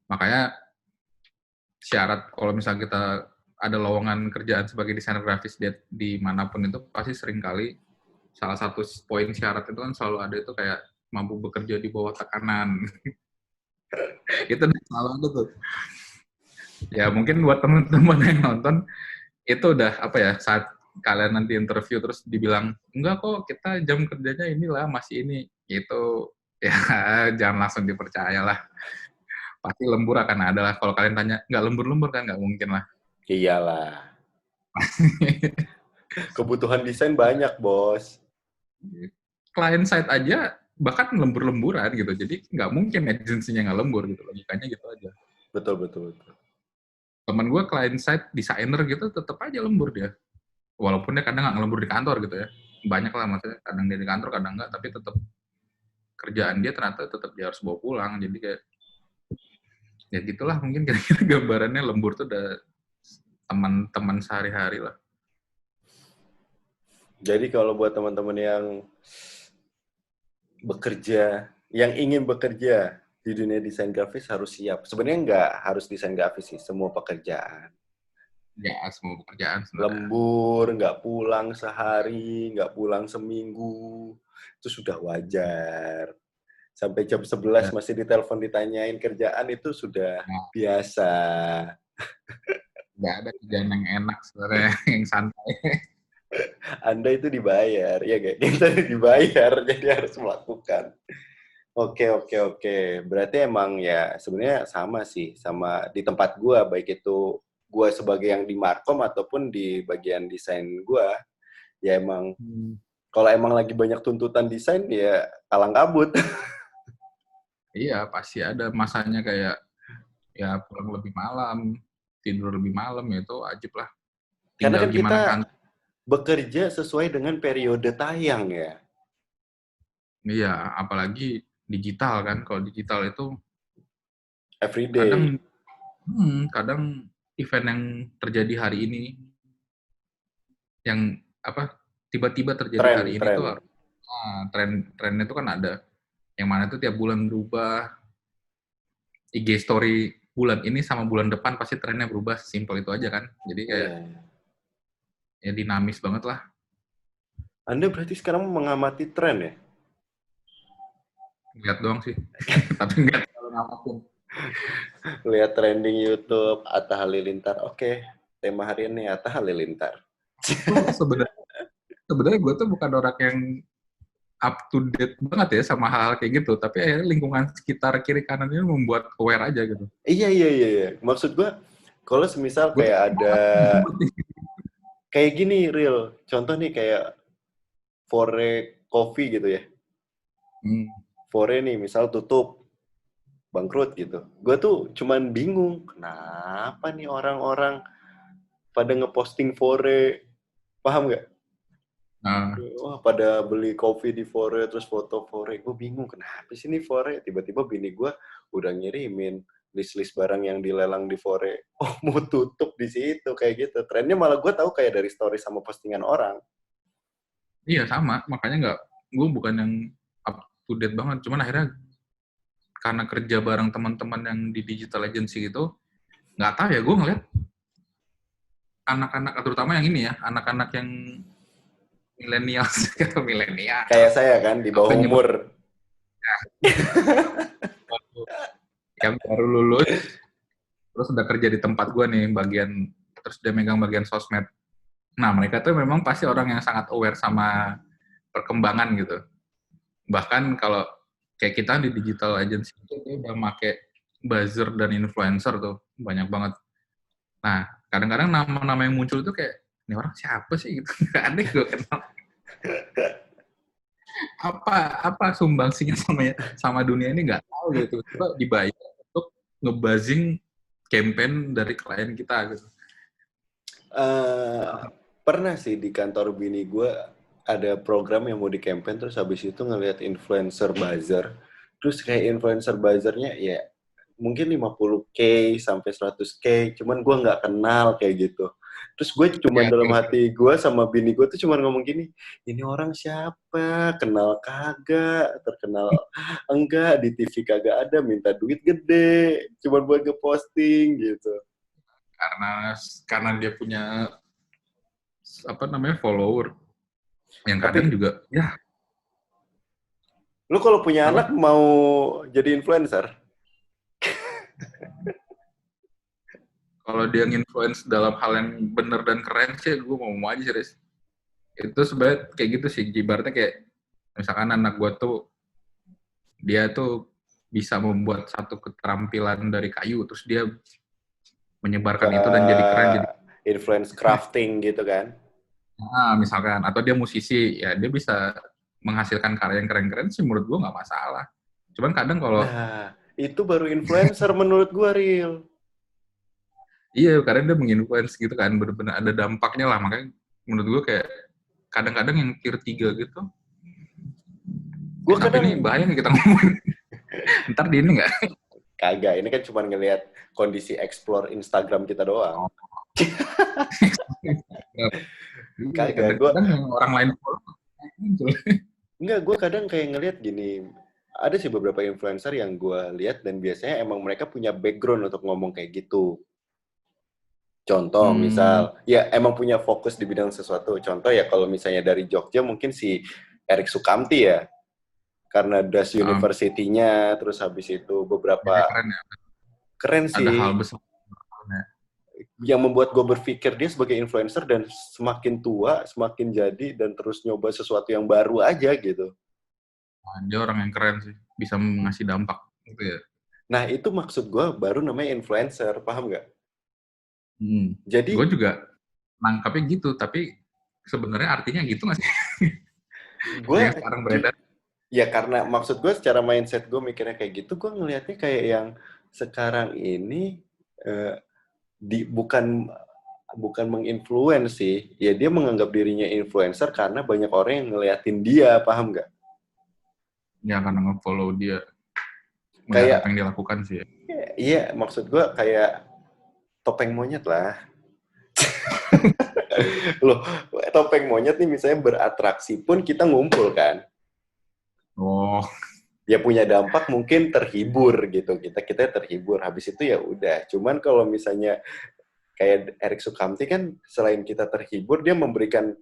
Makanya syarat kalau misalnya kita ada lowongan kerjaan sebagai desainer grafis di manapun itu pasti sering kali salah satu poin syarat itu kan selalu ada itu kayak mampu bekerja di bawah tekanan. Itu selalu ada tuh. Ya mungkin buat teman-teman yang nonton itu udah apa ya, saat kalian nanti interview terus dibilang enggak kok kita jam kerjanya inilah masih ini, itu ya jangan langsung dipercaya lah. Pasti lembur akan ada lah. Kalau kalian tanya nggak lembur-lembur kan nggak mungkin lah. Iyalah. Kebutuhan desain banyak, Bos. Client side aja bahkan lembur-lemburan gitu. Jadi nggak mungkin agensinya nggak lembur gitu. Logikanya gitu aja. Betul, betul, betul. Temen gue client side designer gitu tetap aja lembur dia. Walaupun dia kadang nggak lembur di kantor gitu ya. Banyak lah maksudnya. Kadang dia di kantor, kadang nggak. Tapi tetap kerjaan dia ternyata tetap dia harus bawa pulang. Jadi kayak ya gitulah mungkin kira-kira gambarannya lembur tuh udah teman-teman sehari-hari lah. Jadi kalau buat teman-teman yang bekerja, yang ingin bekerja di dunia desain grafis harus siap. Sebenarnya nggak harus desain grafis sih, semua pekerjaan. Ya, semua pekerjaan sebenarnya. Lembur, nggak pulang sehari, nggak pulang seminggu, itu sudah wajar. Sampai jam 11 masih ditelepon ditanyain kerjaan itu sudah biasa. Nggak ada kerjaan yang enak sebenarnya, yang santai. Anda itu dibayar, ya kayak kita dibayar, jadi harus melakukan. Oke. Berarti emang ya sebenarnya sama sih, sama di tempat gua, baik itu gua sebagai yang di Markom ataupun di bagian desain gua, ya emang kalau emang lagi banyak tuntutan desain ya kalang kabut. Iya, pasti ada masanya kayak ya pulang lebih malam, tidur lebih malam, ya itu wajib lah. Karena Tinggal kan gimana kita kan. bekerja sesuai dengan periode tayang ya. Iya, apalagi digital kan. Kalau digital itu Everyday. kadang kadang event yang terjadi hari ini yang apa tiba-tiba terjadi hari ini Tren. tuh tren-trennya tuh kan ada yang mana tuh tiap bulan berubah. IG story bulan ini sama bulan depan pasti trennya berubah, simpel itu aja kan. Jadi kayak Iya. ya dinamis banget lah. Anda berarti sekarang mengamati tren ya? Lihat doang sih. Tapi nggak terlalu ngamatin. Lihat trending YouTube Atta Halilintar. Oke, tema hari ini Atta Halilintar. Sebenarnya gue tuh bukan orang yang up to date banget ya sama hal kayak gitu, tapi lingkungan sekitar kiri kanan ini membuat aware aja gitu. Iya. Maksud gua, kalau semisal Gue kayak ada kayak gini real. Contoh nih kayak Fore Coffee gitu ya. Fore nih misal tutup, bangkrut gitu. Gue tuh cuman bingung, kenapa nih orang-orang pada ngeposting Fore, paham nggak? Nah, Wah, pada beli kopi di Fore, terus foto Fore. Gue bingung, kenapa sih ini Fore? Tiba-tiba bini gue udah ngirimin list-list barang yang dilelang di Fore. Oh, mau tutup di situ, kayak gitu. Trennya malah gue tahu kayak dari story sama postingan orang. iya sama, makanya gue bukan yang up to date banget, cuman akhirnya karena kerja bareng teman-teman yang di digital agency gitu, nggak tahu ya, gue ngeliat anak-anak, terutama yang ini ya, anak-anak yang milenial, atau milenial, Kayak saya kan, di bawah apa nyebut umur. yang baru lulus, terus udah kerja di tempat gue nih, terus dia megang bagian sosmed. Nah, mereka tuh memang pasti orang yang sangat aware sama perkembangan gitu. Bahkan kalau kayak kita di digital agency itu dia udah make buzzer dan influencer tuh, banyak banget. Nah, kadang-kadang nama-nama yang muncul tuh kayak, ini orang siapa sih gitu, nggak ada yang gue kenal. Apa sumbangsinya sama dunia ini nggak tahu gitu. Coba dibayar untuk ngebuzzing campaign dari klien kita gitu. Pernah sih di kantor bini gue ada program yang mau di campaign, terus habis itu ngelihat influencer buzzer. Terus kayak influencer buzzernya ya mungkin 50K sampai 100K, cuman gue nggak kenal kayak gitu. Terus gue cuman Ya, dalam hati gue sama bini gue tuh cuman ngomong gini, ini orang siapa? Kenal kagak? Terkenal enggak? Di TV kagak ada, minta duit gede, cuman buat ngeposting gitu. karena dia punya apa namanya follower yang kadang Tapi juga ya lu kalau punya anak apa mau jadi influencer? kalau dia nginfluence dalam hal yang benar dan keren sih gue mau aja serius. Itu sebenarnya kayak gitu sih, ibaratnya kayak misalkan anak gue tuh dia tuh bisa membuat satu keterampilan dari kayu, terus dia menyebarkan itu dan jadi keren, jadi Influence crafting gitu kan? misalkan, atau dia musisi, ya dia bisa menghasilkan karya yang keren-keren sih menurut gue nggak masalah. Cuman kadang kalau Nah, itu baru influencer menurut gua, Real. iya, karena dia menginfluence gitu kan, benar-benar ada dampaknya lah, makanya menurut gue kayak kadang-kadang yang tier 3 gitu, Gua tapi ini kadang bahaya nih kita ngomongin. Ntar di ini nggak? kagak, ini kan cuma ngelihat kondisi explore Instagram kita doang. Oh. Iya, Kagak, kadang-kadang yang orang lain follow muncul. enggak, gua kadang kayak ngelihat gini, ada sih beberapa influencer yang gua lihat dan biasanya emang mereka punya background untuk ngomong kayak gitu. Contoh, misal, ya emang punya fokus di bidang sesuatu. Contoh ya kalau misalnya dari Jogja mungkin si Erik Sukamti ya, karena Das University-nya, terus habis itu Ya, beberapa keren ya. keren Ada hal sih, besar. yang membuat gue berpikir dia sebagai influencer dan semakin tua, semakin jadi dan terus nyoba sesuatu yang baru aja gitu. Nah, dia orang yang keren sih, bisa ngasih dampak gitu ya. Nah, itu maksud gue baru namanya influencer, paham nggak? Gue Jadi, juga nangkapnya gitu, tapi sebenarnya artinya gitu nggak sih? gue, Yang sekarang beredar. ya karena maksud gue secara mindset gue mikirnya kayak gitu, gue ngelihatnya kayak yang sekarang ini eh, bukan menginfluence sih, ya dia menganggap dirinya influencer karena banyak orang yang ngeliatin dia, paham nggak? Ya karena nge-follow dia, melihat apa Kayak, yang dia lakukan sih ya. iya maksud gue kayak topeng monyet lah. Loh, topeng monyet nih misalnya beratraksi pun kita ngumpul kan. Oh, Ya punya dampak mungkin terhibur gitu. Kita terhibur. Habis itu ya udah. Cuman kalau misalnya kayak Erik Sukamti kan selain kita terhibur dia memberikan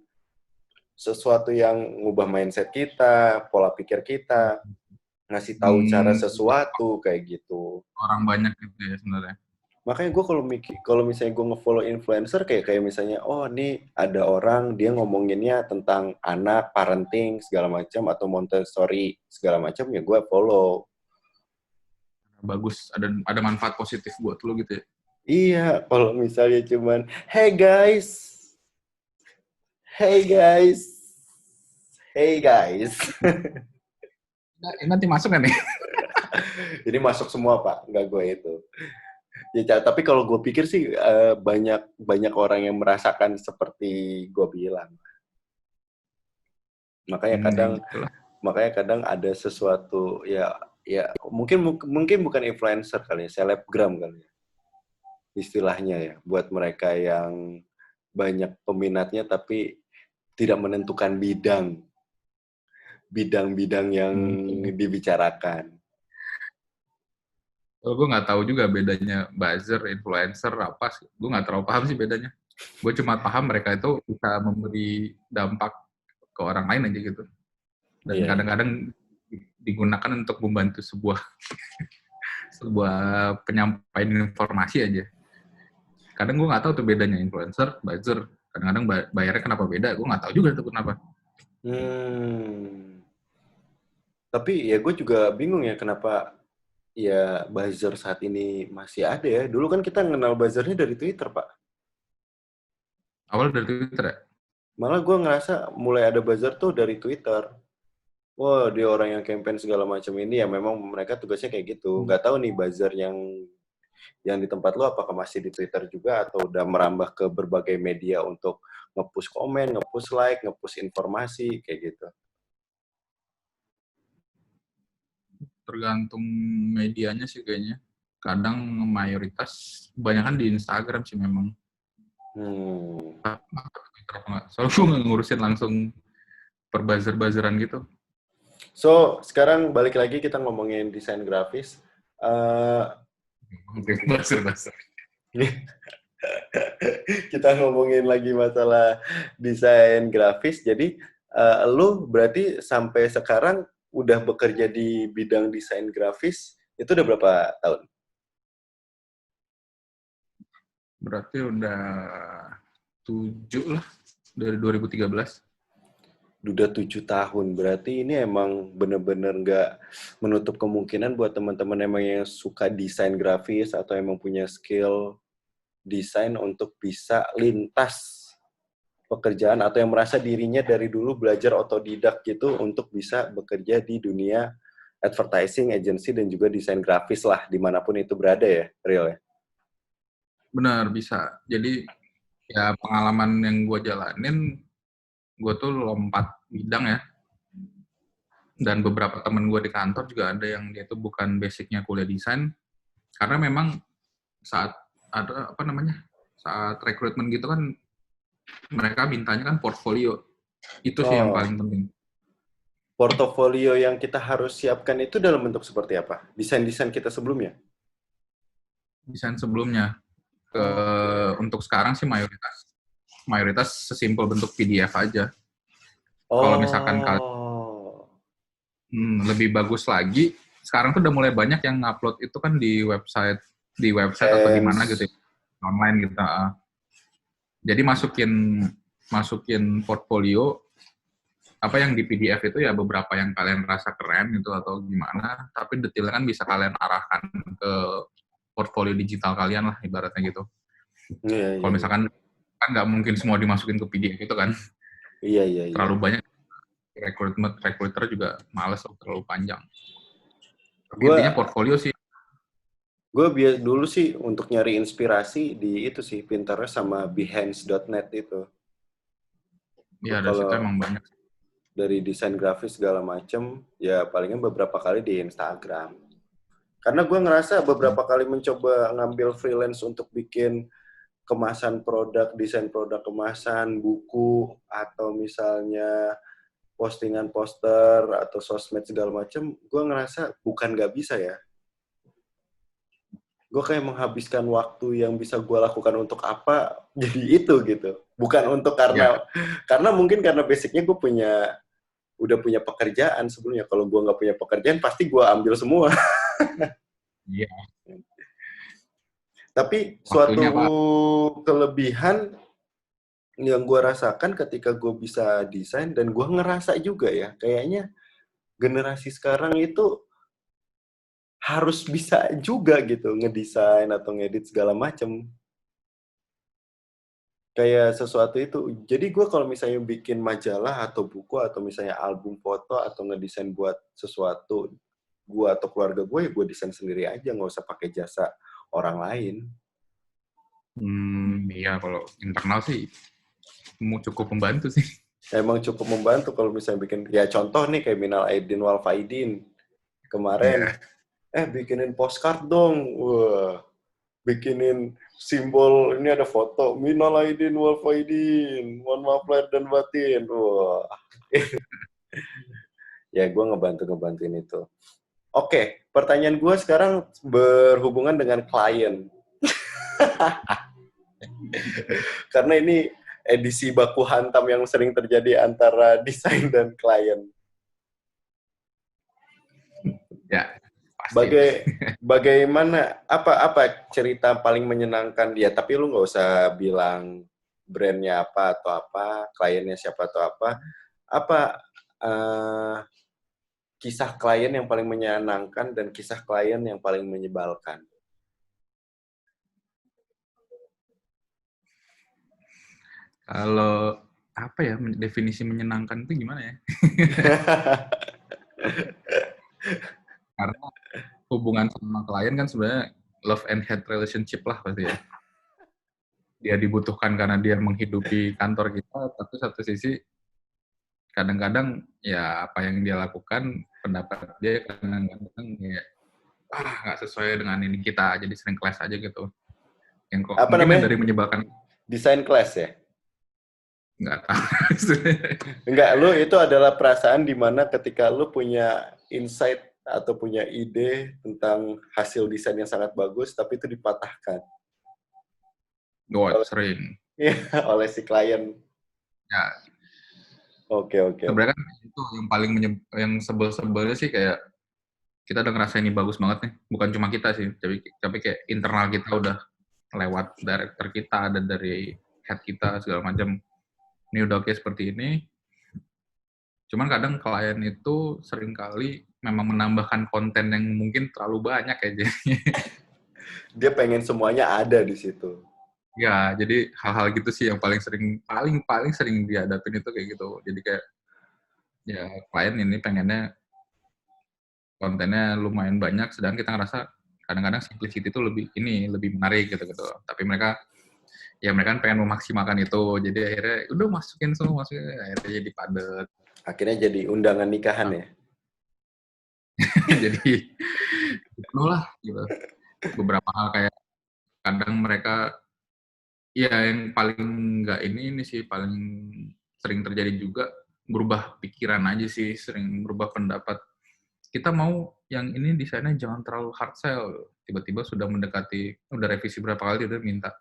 sesuatu yang ngubah mindset kita, pola pikir kita, ngasih tahu cara sesuatu kayak gitu. orang banyak gitu ya sebenarnya. Makanya gue kalau misalnya gue ngefollow influencer kayak misalnya oh nih ada orang dia ngomonginnya tentang anak, parenting segala macam atau Montessori segala macam ya gue follow. Bagus, ada manfaat positif buat lo gitu ya. Iya, kalau misalnya cuman hey guys, hey guys, hey guys. Nah, ini nanti masuk kan nih? Ini masuk semua Pak, nggak gue itu. Ya, tapi kalau gue pikir sih banyak orang yang merasakan seperti gue bilang. Makanya Ya kadang gitu lah. makanya kadang ada sesuatu ya mungkin bukan influencer kali ya, selebgram kali ya istilahnya ya buat mereka yang banyak peminatnya tapi tidak menentukan bidang-bidang yang Mungkin. dibicarakan. Kalau gue nggak tahu juga bedanya buzzer, influencer, apa sih. Gue nggak terlalu paham sih bedanya. Gue cuma paham mereka itu bisa memberi dampak ke orang lain aja gitu. Dan Iya, iya. kadang-kadang digunakan untuk membantu sebuah penyampaian informasi aja. Kadang gue nggak tahu tuh bedanya influencer, buzzer. Kadang-kadang bayarnya kenapa beda, gue nggak tahu juga tuh kenapa. Tapi ya gue juga bingung ya kenapa ya buzzer saat ini masih ada ya. Dulu kan kita kenal buzzernya dari Twitter, Pak. Awal dari Twitter ya? Malah gue ngerasa mulai ada buzzer tuh dari Twitter. Wah, dia orang yang campaign segala macam ini ya memang mereka tugasnya kayak gitu. Nggak tahu nih buzzer yang di tempat lo apakah masih di Twitter juga atau udah merambah ke berbagai media untuk nge-push komen, nge-push like, nge-push informasi kayak gitu. Tergantung medianya sih kayaknya. Kadang mayoritas, kebanyakan di Instagram sih memang. Twitter apa nggak? Soalnya gue nggak ngurusin langsung per buzzer-buzzeran gitu. So, sekarang balik lagi kita ngomongin desain grafis. Buzzer-buzzer. Kita ngomongin lagi masalah desain grafis. Jadi, lu berarti sampai sekarang udah bekerja di bidang desain grafis, itu udah berapa tahun? Berarti udah 7 lah, dari 2013. Udah 7 tahun. Berarti ini emang bener-bener nggak menutup kemungkinan buat teman-teman emang yang suka desain grafis atau emang punya skill desain untuk bisa lintas pekerjaan atau yang merasa dirinya dari dulu belajar otodidak gitu untuk bisa bekerja di dunia advertising, agency, dan juga desain grafis lah, dimanapun itu berada ya, Real ya? Benar, bisa. Jadi, ya pengalaman yang gue jalanin, gue tuh lompat bidang ya. Dan beberapa temen gue di kantor juga ada yang dia tuh bukan basicnya kuliah desain. Karena memang saat ada, saat rekrutmen gitu kan, mereka mintanya kan portfolio. Itu sih yang paling penting. Portofolio yang kita harus siapkan itu dalam bentuk seperti apa? Desain-desain kita sebelumnya? Desain sebelumnya. Untuk sekarang sih mayoritas sesimpel bentuk PDF aja. Kalau misalkan lebih bagus lagi, sekarang tuh udah mulai banyak yang upload itu kan di website atau di mana gitu ya, online gitu. Jadi masukin portfolio, apa yang di PDF itu ya beberapa yang kalian rasa keren gitu atau gimana, tapi detailnya kan bisa kalian arahkan ke portfolio digital kalian lah ibaratnya gitu. Iya, iya, Kalau iya. misalkan kan nggak mungkin semua dimasukin ke PDF itu kan, Iya, iya, iya. terlalu banyak, recruiter juga males loh, terlalu panjang. Tapi Gue intinya portfolio sih. dulu sih untuk nyari inspirasi di itu sih Pinterest sama Behance.net itu. Gue Ya dari situ kalau emang banyak. dari desain grafis segala macem, ya palingan beberapa kali di Instagram. Karena gue ngerasa beberapa kali mencoba ngambil freelance untuk bikin kemasan produk, desain produk kemasan, buku, atau misalnya postingan poster atau sosmed segala macem, gue ngerasa bukan nggak bisa ya. Gue kayak menghabiskan waktu yang bisa gue lakukan untuk apa, jadi itu gitu. Bukan untuk Ya, karena mungkin karena basicnya gue udah punya pekerjaan sebelumnya. Kalau gue nggak punya pekerjaan, pasti gue ambil semua. iya. Tapi suatu Waktunya Pak. kelebihan yang gue rasakan ketika gue bisa desain, dan gue ngerasa juga ya, kayaknya generasi sekarang itu harus bisa juga gitu ngedesain atau ngedit segala macem. Kayak sesuatu itu. Jadi gue kalau misalnya bikin majalah atau buku atau misalnya album foto atau ngedesain buat sesuatu, gue atau keluarga gue, ya gue desain sendiri aja, nggak usah pakai jasa orang lain. Iya kalau internal sih mau cukup membantu sih. Emang cukup membantu kalau misalnya bikin, ya contoh nih kayak Minal Aidin Wal Faidin. Kemarin, Iya. bikinin postcard dong. Wah, bikinin simbol, ini ada foto Minal Aidin Wal Faidin, mohon maaf lahir dan batin. Wah. Ya gue ngebantuin itu. Oke, pertanyaan gue sekarang berhubungan dengan klien. Karena ini edisi baku hantam yang sering terjadi antara desain dan klien. Ya, pasti. Bagaimana, apa cerita paling menyenangkan dia? Tapi lu nggak usah bilang brandnya apa atau apa, kliennya siapa atau apa. Apa kisah klien yang paling menyenangkan dan kisah klien yang paling menyebalkan? Kalau apa ya definisi menyenangkan itu gimana ya? Karena hubungan sama klien kan sebenarnya love and hate relationship lah pasti ya. Dia dibutuhkan karena dia menghidupi kantor kita, tapi satu sisi kadang-kadang ya apa yang dia lakukan, pendapat dia kadang-kadang ya nggak sesuai dengan ini kita, jadi sering clash aja gitu. Yang kok Apa mungkin yang namanya? dari menyebalkan Desain class ya? nggak tahu. Enggak, lu itu adalah perasaan di mana ketika lu punya insight atau punya ide tentang hasil desain yang sangat bagus, tapi itu dipatahkan Gue oleh, sering. oleh si klien. Ya, Oke, oke, oke. sebenarnya kan itu yang paling yang sebel-sebelnya sih kayak kita udah ngerasa ini bagus banget nih. Bukan cuma kita sih, tapi kayak internal kita udah lewat director kita, ada dari head kita, segala macam. Ini udah oke seperti ini. Cuman kadang klien itu seringkali memang menambahkan konten yang mungkin terlalu banyak ya. Dia pengen semuanya ada di situ. Ya, jadi hal-hal gitu sih yang paling sering dihadapin itu kayak gitu. Jadi kayak ya klien ini pengennya kontennya lumayan banyak, sedangkan kita ngerasa kadang-kadang simplicity itu lebih menarik gitu. Tapi mereka kan pengen memaksimalkan itu, jadi akhirnya udah masukin, akhirnya jadi padat. Akhirnya jadi undangan nikahan ya? Jadi penuh lah gitu. Beberapa hal kayak kadang mereka ya yang paling nggak ini sih paling sering terjadi juga berubah pikiran aja sih, sering berubah pendapat. Kita mau yang ini desainnya jangan terlalu hard sell. Tiba-tiba sudah revisi berapa kali udah minta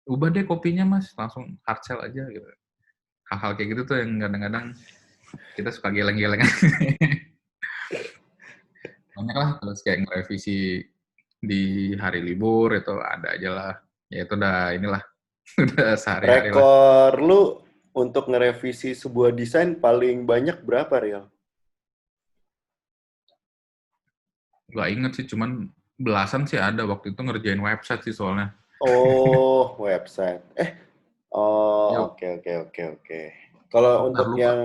ubah deh kopinya mas, langsung hard sell aja gitu. Hal-hal kayak gitu tuh yang kadang-kadang kita suka geleng-geleng. Banyak lah terus kayak ngerevisi di hari libur itu ada aja lah. Ya itu udah inilah, udah sehari-hari lah. Rekor lu untuk ngerevisi sebuah desain paling banyak berapa, Rial? Gak inget sih, cuman belasan sih ada waktu itu ngerjain website sih soalnya. Oh, website. Ya, Oke, oke, oke, oke. Kalau bentar untuk lupa. yang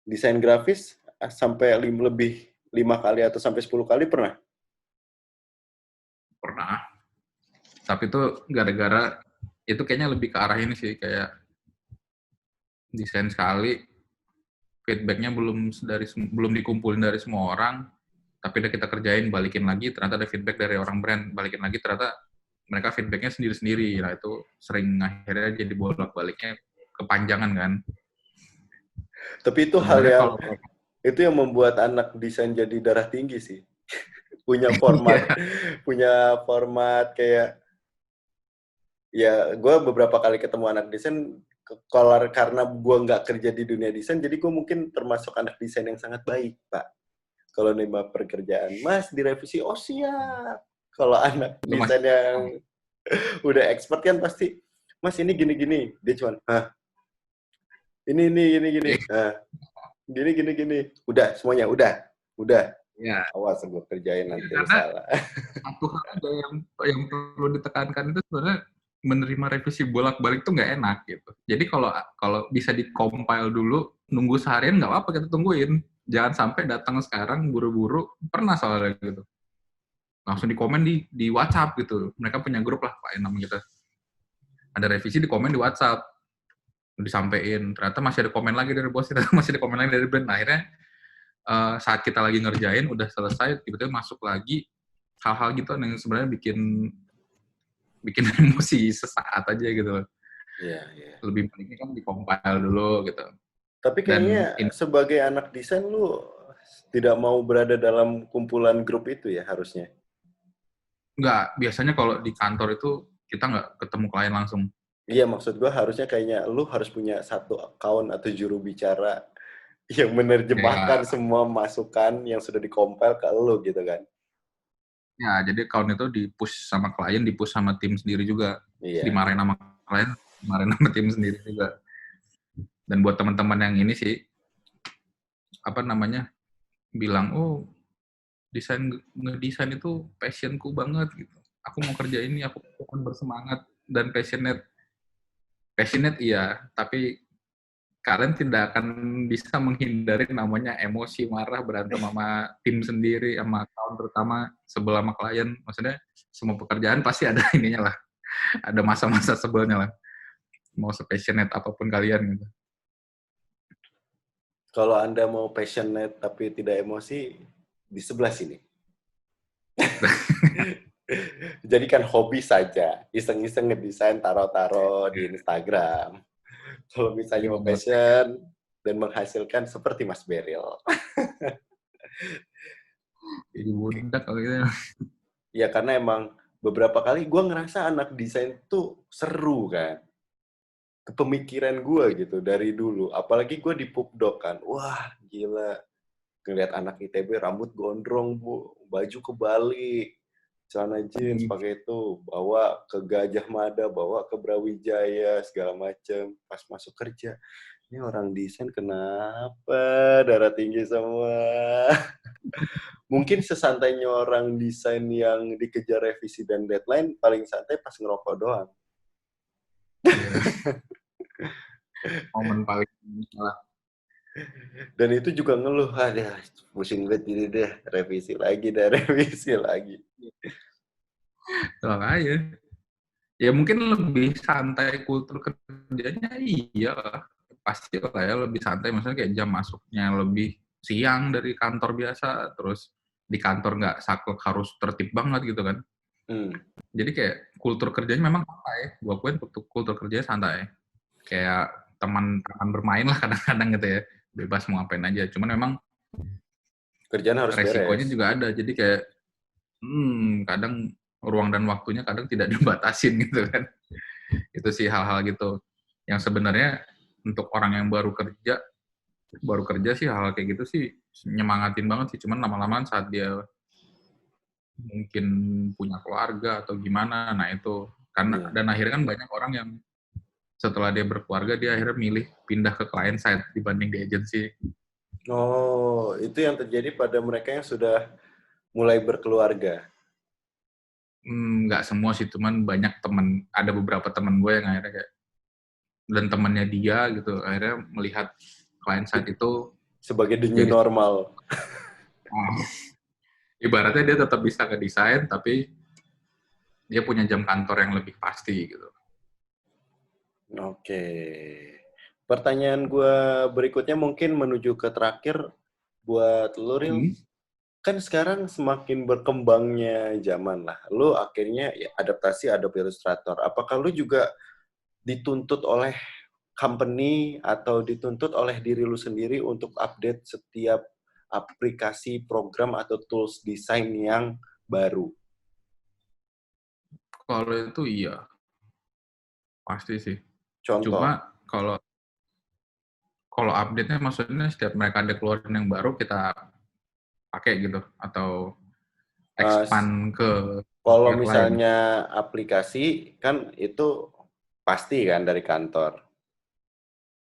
desain grafis, sampai lebih 5 kali atau sampai 10 kali pernah? Pernah. Tapi itu gara-gara, itu kayaknya lebih ke arah ini sih, kayak desain sekali, feedbacknya belum dikumpulin dari semua orang, tapi udah kita kerjain, balikin lagi, ternyata ada feedback dari orang brand, balikin lagi, ternyata mereka feedbacknya sendiri-sendiri. Nah, itu sering akhirnya jadi bolak-baliknya kepanjangan kan. Tapi itu hal Sebenarnya yang kalau itu yang membuat anak desain jadi darah tinggi sih. punya iya, format, punya format kayak ya gue beberapa kali ketemu anak desain kalau karena gue nggak kerja di dunia desain, jadi gue mungkin termasuk anak desain yang sangat baik, Pak. Kalau nerima pekerjaan, Mas direvisi, oh siap. Kalau anak lu masih desain yang udah expert kan pasti, Mas ini gini-gini. Dia cuman, hah, ini gini-gini. Hah, gini-gini. Udah, semuanya, udah. ya, Awas gue kerjain nanti lu karena salah. satu hal juga yang perlu ditekankan itu sebenarnya menerima revisi bolak-balik tuh nggak enak gitu. Jadi kalau kalau bisa di-compile dulu, nunggu seharian nggak apa-apa, kita tungguin. Jangan sampai datang sekarang buru-buru, pernah soalnya gitu. Langsung di komen di WhatsApp gitu. Mereka punya grup lah, Pak, yang nama kita. Ada revisi di komen di WhatsApp. Disampein, ternyata masih ada komen lagi dari bos, ternyata masih ada komen lagi dari brand. Nah, akhirnya saat kita lagi ngerjain, udah selesai, tiba-tiba masuk lagi hal-hal gitu yang sebenarnya bikin emosi sesaat aja gitu. Iya, iya. Lebih baiknya kan di-compile dulu gitu. Tapi Dan kayaknya sebagai anak desain lu tidak mau berada dalam kumpulan grup itu ya harusnya. enggak, biasanya kalau di kantor itu kita nggak ketemu klien langsung. Iya, maksud gue harusnya kayaknya lu harus punya satu account atau juru bicara yang menerjemahkan Ya, semua masukan yang sudah dikompil ke lu gitu kan. ya, jadi account itu di-push sama klien, di-push sama tim sendiri juga. Iya, Dimarahin sama klien, dimarahin sama tim sendiri juga. Dan buat teman-teman yang ini sih, apa namanya, bilang, oh, ngedesain itu passionku banget gitu. Aku mau kerja ini, aku akan bersemangat dan passionate iya, tapi kalian tidak akan bisa menghindari namanya emosi, marah, berantem sama tim sendiri, sama account, terutama sebel sama klien. Maksudnya semua pekerjaan pasti ada ininya lah, ada masa-masa sebelnya lah. Mau se-passionate apapun kalian gitu. kalau Anda mau passionate tapi tidak emosi, di sebelah sini. Jadikan hobi saja, iseng-iseng ngedesain, taro-taro di Instagram. Kalau Jadi misalnya mau membuat passion dan menghasilkan seperti Mas Beril. jadi budak kalau gitu. Ya karena emang beberapa kali gue ngerasa anak desain tuh seru kan. Kepemikiran gue gitu dari dulu. Apalagi gue di Pupdok kan. Wah gila. Ngeliat anak ITB rambut gondrong, Bu. Baju kebalik. Celana jeans pakai itu. Bawa ke Gajah Mada, bawa ke Brawijaya, segala macem. Pas masuk kerja. Ini orang desain kenapa darah tinggi semua? Mungkin sesantainya orang desain yang dikejar revisi dan deadline, paling santai pas ngerokok doang. Iya. Momen paling salah. Dan itu juga ngeluh, ada pusing banget jadi deh, revisi lagi deh, revisi lagi. Aja. Ya mungkin lebih santai kultur kerjanya, iya pasti lah ya, lebih santai. Maksudnya kayak jam masuknya lebih siang dari kantor biasa, terus di kantor nggak saklek harus tertib banget gitu kan. Jadi kayak kultur kerjanya memang santai. Gue akuin kultur kerjanya santai. Kayak teman-teman bermain lah kadang-kadang gitu ya. Bebas mau ngapain aja. Cuman memang Kerjaan harus resikonya beres. juga ada. Jadi kayak kadang ruang dan waktunya kadang tidak dibatasin gitu kan. Itu sih hal-hal gitu. Yang sebenarnya untuk orang yang baru kerja sih hal kayak gitu sih nyemangatin banget sih. Cuman lama-lama saat dia mungkin punya keluarga atau gimana, nah itu karena dan akhirnya kan banyak orang yang setelah dia berkeluarga dia akhirnya milih pindah ke client side dibanding di agency. Oh, itu yang terjadi pada mereka yang sudah mulai berkeluarga. Nggak semua sih, cuman banyak temen, ada beberapa temen gue yang akhirnya kayak, dan temennya dia gitu, akhirnya melihat client side itu Sebagai the new jadi, normal. ibaratnya dia tetap bisa ke desain, tapi dia punya jam kantor yang lebih pasti gitu. Oke. Pertanyaan gue berikutnya mungkin menuju ke terakhir buat lu, Ril. Kan sekarang semakin berkembangnya zaman lah. Lu akhirnya ya, adaptasi Adobe Illustrator. Apakah lu juga dituntut oleh company atau dituntut oleh diri lu sendiri untuk update setiap aplikasi, program, atau tools desain yang baru? Kalau itu iya, pasti sih. Contoh. Cuma kalau update-nya maksudnya setiap mereka ada keluaran yang baru kita pakai gitu, atau Uh, expand ke Kalau software lain. misalnya aplikasi, kan itu pasti kan dari kantor.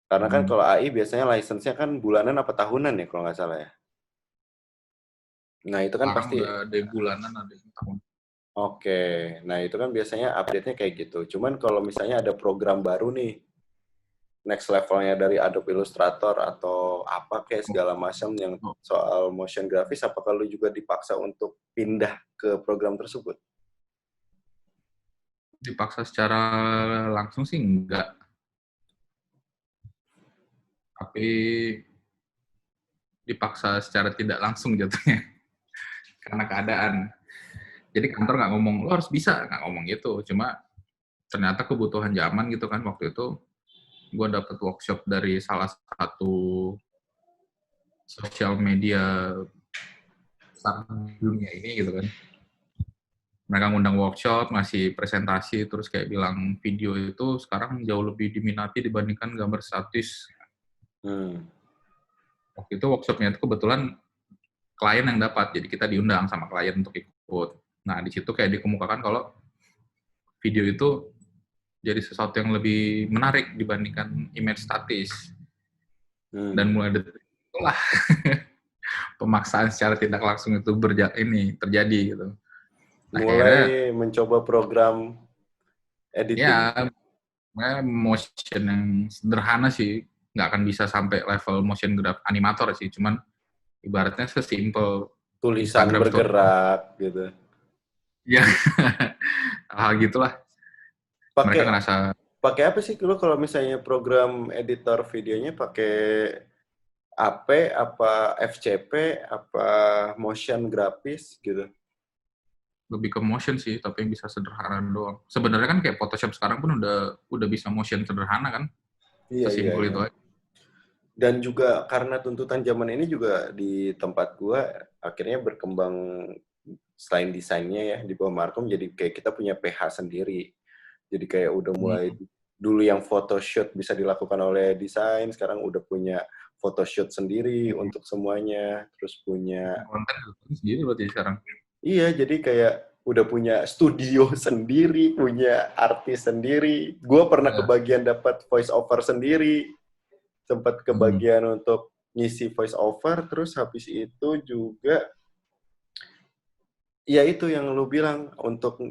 Karena kan kalau AI biasanya license-nya kan bulanan apa tahunan ya kalau nggak salah ya. Nah itu kan Sekarang pasti, udah ada yang bulanan, ada yang tahun. oke. Nah itu kan biasanya update-nya kayak gitu. Cuman kalau misalnya ada program baru nih, next levelnya dari Adobe Illustrator atau apa kayak segala macam yang soal motion grafis, apakah lu juga dipaksa untuk pindah ke program tersebut? Dipaksa secara langsung sih enggak, tapi dipaksa secara tidak langsung jatuhnya karena keadaan. Jadi kantor nggak ngomong lo harus bisa, nggak ngomong gitu. Cuma ternyata kebutuhan zaman gitu kan, waktu itu gue dapet workshop dari salah satu sosial media besar dunia ini gitu kan. Mereka ngundang workshop, ngasih presentasi, terus kayak bilang video itu sekarang jauh lebih diminati dibandingkan gambar statis. Waktu itu workshopnya itu kebetulan klien yang dapat, jadi kita diundang sama klien untuk ikut. Nah, di situ kayak dikemukakan kalau video itu jadi sesuatu yang lebih menarik dibandingkan image statis. Dan mulai dari itulah pemaksaan secara tidak langsung itu terjadi gitu. Nah, Mulai akhirnya mencoba program editing. ya motion yang sederhana sih, nggak akan bisa sampai level motion graph animator sih, cuman ibaratnya sesimpel Tulisan Instagram story. bergerak gitu. Ya, hal gitulah. Mereka Pakai ngerasa pakai apa sih lu kalau misalnya program editor videonya pakai AP apa FCP apa motion grafis gitu? lebih ke motion sih, tapi yang bisa sederhana doang. Sebenarnya kan kayak Photoshop sekarang pun udah bisa motion sederhana kan, Iya, iya, sesimpel iya. itu aja. Dan juga karena tuntutan zaman ini juga di tempat gua akhirnya berkembang selain desainnya ya di bawah Markom, jadi kayak kita punya PH sendiri. Jadi kayak udah mulai dulu yang photoshoot bisa dilakukan oleh desain, sekarang udah punya photoshoot sendiri untuk semuanya, terus punya Konten sendiri berarti sekarang. iya, jadi kayak udah punya studio sendiri, punya artis sendiri. Gue pernah kebagian dapat voice over sendiri, sempat kebagian untuk ngisi voice over, terus habis itu juga, ya itu yang lu bilang, untuk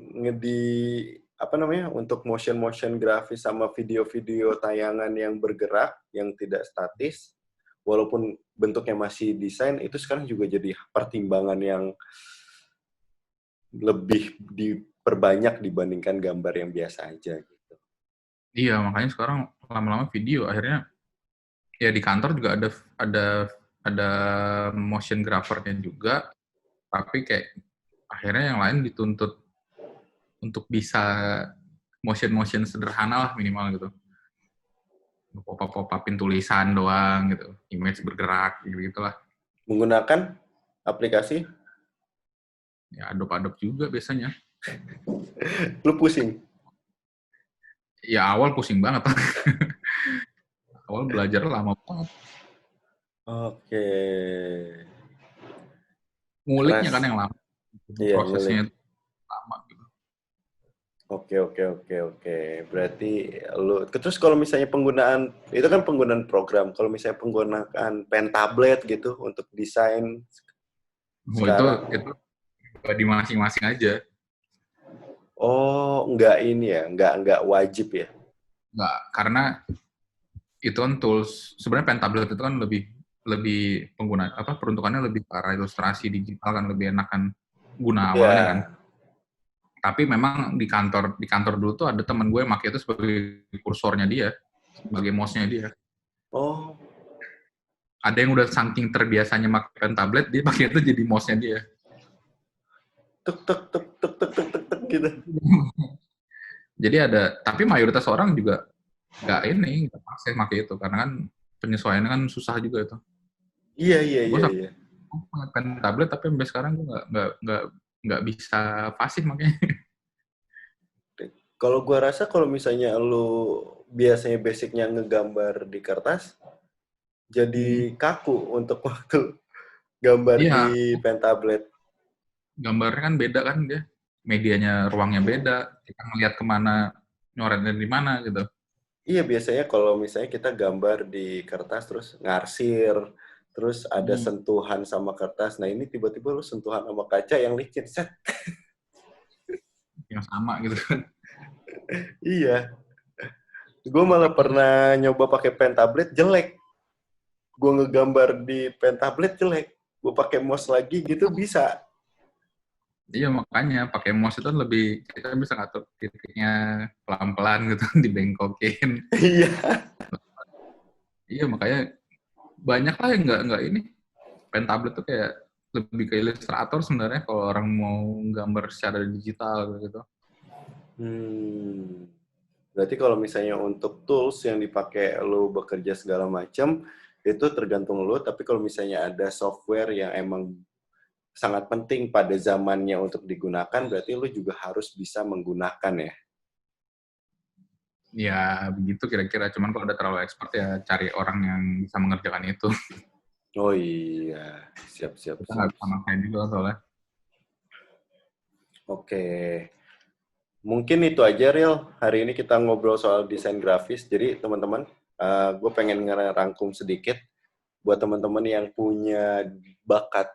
untuk motion grafis sama video-video tayangan yang bergerak, yang tidak statis, walaupun bentuknya masih desain, itu sekarang juga jadi pertimbangan yang lebih diperbanyak dibandingkan gambar yang biasa aja gitu. Iya, makanya sekarang lama-lama video akhirnya ya di kantor juga ada motion grapher-nya juga, tapi kayak akhirnya yang lain dituntut untuk bisa motion sederhana lah minimal gitu. Pop-upin tulisan doang gitu, image bergerak gitu lah. Menggunakan aplikasi? Ya Adobe juga biasanya. Lu pusing? Ya awal pusing banget. Awal belajar lama banget. Oke. Nguliknya Keras. kan yang lama. Iya, Prosesnya ngulik. lama gitu. Oke. Berarti lu terus kalau misalnya penggunaan itu kan penggunaan program. Kalau misalnya penggunaan pen tablet gitu untuk desain Oh, itu sekarang. di masing-masing aja. Oh, enggak ini ya, enggak wajib ya. Nggak, karena itu kan tools, sebenarnya pen tablet itu kan lebih lebih pengguna apa peruntukannya lebih ke arah ilustrasi digital kan lebih enakan guna awalnya kan. Iya. Tapi memang di kantor dulu tuh ada teman gue yang pakai itu sebagai kursornya dia, sebagai mouse-nya dia. Oh, Ada yang udah saking terbiasanya pakai pen tablet, dia pakai itu jadi mouse-nya dia. tek tek tek tek tek tek tek, tek gitu. Jadi tapi mayoritas orang juga nggak paksa pakai itu karena kan penyesuaiannya kan susah juga itu. Gue Iya. pakai pen tablet tapi sampai sekarang gue nggak bisa fasih makanya. Kalau gua rasa kalau misalnya lu biasanya basicnya ngegambar di kertas, jadi kaku untuk waktu gambar Iya, di pen tablet. gambarnya kan beda kan dia. Medianya, ruangnya beda. Kita ngelihat kemana, nyoretnya di mana gitu. Iya, biasanya kalau misalnya kita gambar di kertas terus ngarsir, terus ada Hmm. sentuhan sama kertas. Nah, ini tiba-tiba lu sentuhan sama kaca yang licin. Set. Yang sama gitu kan. Iya. Gue malah pernah nyoba pakai pen tablet jelek. Gue ngegambar di pen tablet jelek. Gue pakai mouse lagi gitu bisa. Iya makanya pakai mouse itu lebih kita bisa ngatur titiknya pelan-pelan gitu dibengkokin. Iya. Iya makanya banyak lah yang nggak ini pen tablet tuh kayak lebih ke ilustrator sebenarnya kalau orang mau gambar secara digital gitu. Berarti kalau misalnya untuk tools yang dipakai lu bekerja segala macam, itu tergantung lu. Tapi kalau misalnya ada software yang emang sangat penting pada zamannya untuk digunakan, berarti lu juga harus bisa menggunakan ya. Ya begitu kira-kira. Cuman kalau udah terlalu expert ya cari orang yang bisa mengerjakan itu. Oh iya, siap. Kita nggak bisa maksain juga soalnya. Oke. Mungkin itu aja, Real. Hari ini kita ngobrol soal desain grafis. Jadi, teman-teman, gue pengen ngerangkum sedikit buat teman-teman yang punya bakat,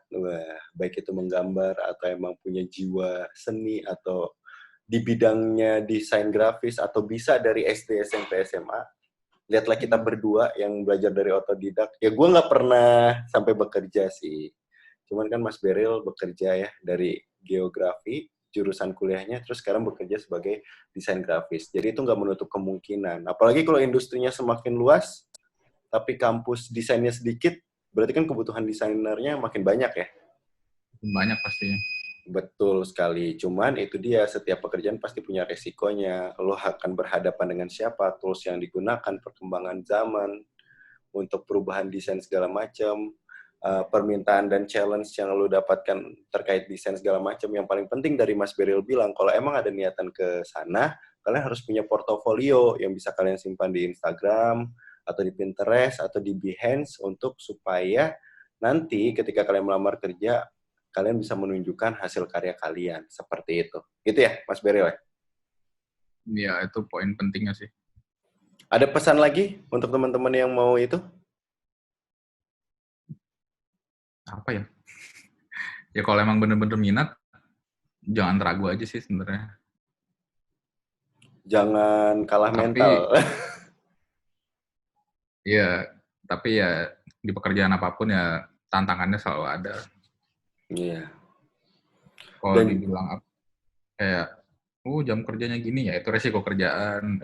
baik itu menggambar atau emang punya jiwa seni atau di bidangnya desain grafis atau bisa dari SD, SMP, SMA. Lihatlah kita berdua yang belajar dari otodidak. Ya, gue nggak pernah sampai bekerja sih. Cuman kan Mas Beril bekerja ya dari geografi, jurusan kuliahnya, terus sekarang bekerja sebagai desain grafis. Jadi itu nggak menutup kemungkinan. Apalagi kalau industrinya semakin luas, tapi kampus desainnya sedikit, berarti kan kebutuhan desainernya makin banyak ya. Banyak pastinya. Betul sekali. Cuman itu dia, setiap pekerjaan pasti punya resikonya. Lo akan berhadapan dengan siapa, tools yang digunakan, perkembangan zaman, untuk perubahan desain segala macam, permintaan dan challenge yang lo dapatkan terkait desain segala macam. Yang paling penting dari Mas Beril bilang, kalau emang ada niatan ke sana, kalian harus punya portofolio yang bisa kalian simpan di Instagram, atau di Pinterest, atau di Behance, untuk supaya nanti ketika kalian melamar kerja, kalian bisa menunjukkan hasil karya kalian. Seperti itu. Gitu ya, Mas Beril? Ya itu poin pentingnya sih. Ada pesan lagi untuk teman-teman yang mau itu? Apa ya? Ya kalau emang bener-bener minat, jangan ragu aja sih sebenarnya. Jangan kalah Tapi mental. ya, tapi ya di pekerjaan apapun ya tantangannya selalu ada. Iya. Kalau Dan dibilang kayak, jam kerjanya gini ya itu resiko kerjaan.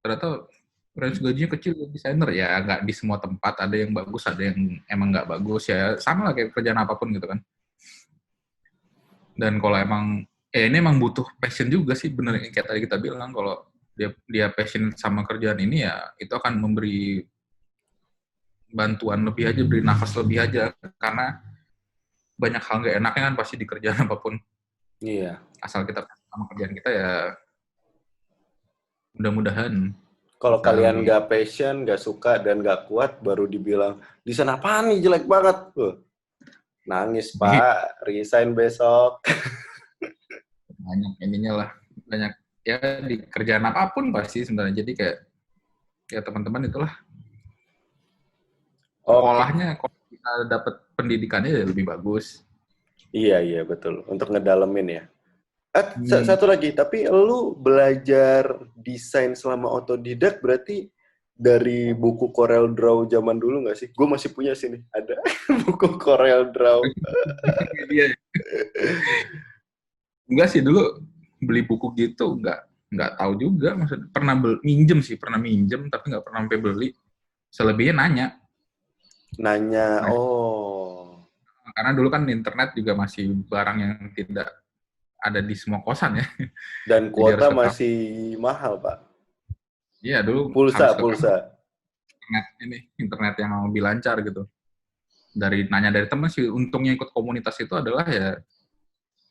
Ternyata range gajinya kecil desainer ya nggak di semua tempat ada yang bagus ada yang emang nggak bagus ya sama lah kayak kerjaan apapun gitu kan. Dan kalau emang ini emang butuh passion juga sih bener yang kayak tadi kita bilang kalau dia passion sama kerjaan ini ya itu akan memberi bantuan lebih aja, beri nafas lebih aja karena banyak hal nggak enaknya kan pasti di kerjaan apapun. iya. Asal kita sama kerjaan kita ya mudah-mudahan Kalau bisa kalian lebih nggak passion, nggak suka, dan nggak kuat, baru dibilang, desain apaan nih, jelek banget. Nangis, Pak. Resign besok. banyak ininya lah banyak ya di kerjaan apapun pasti sebenarnya. Jadi kayak ya teman-teman itulah Oke. sekolahnya kalau kita dapat pendidikannya ya lebih bagus. Iya, betul. Untuk ngedalemin ya. Hmm. Satu lagi, tapi lu belajar desain selama otodidak berarti dari buku Corel Draw zaman dulu nggak sih? Gue masih punya sini, ada buku Corel Draw. Iya. Enggak sih dulu beli buku gitu nggak tahu juga, maksud pernah pernah minjem tapi nggak pernah sampai beli. Selebihnya nanya. Nanya, Nah, oh. karena dulu kan internet juga masih barang yang tidak ada di semua kosan ya. Dan Jadi harus kuota ke kampus. masih mahal, Pak. Iya, dulu harus ke kampus. Pulsa. Internet yang lebih lancar gitu. Nanya dari teman sih, untungnya ikut komunitas itu adalah ya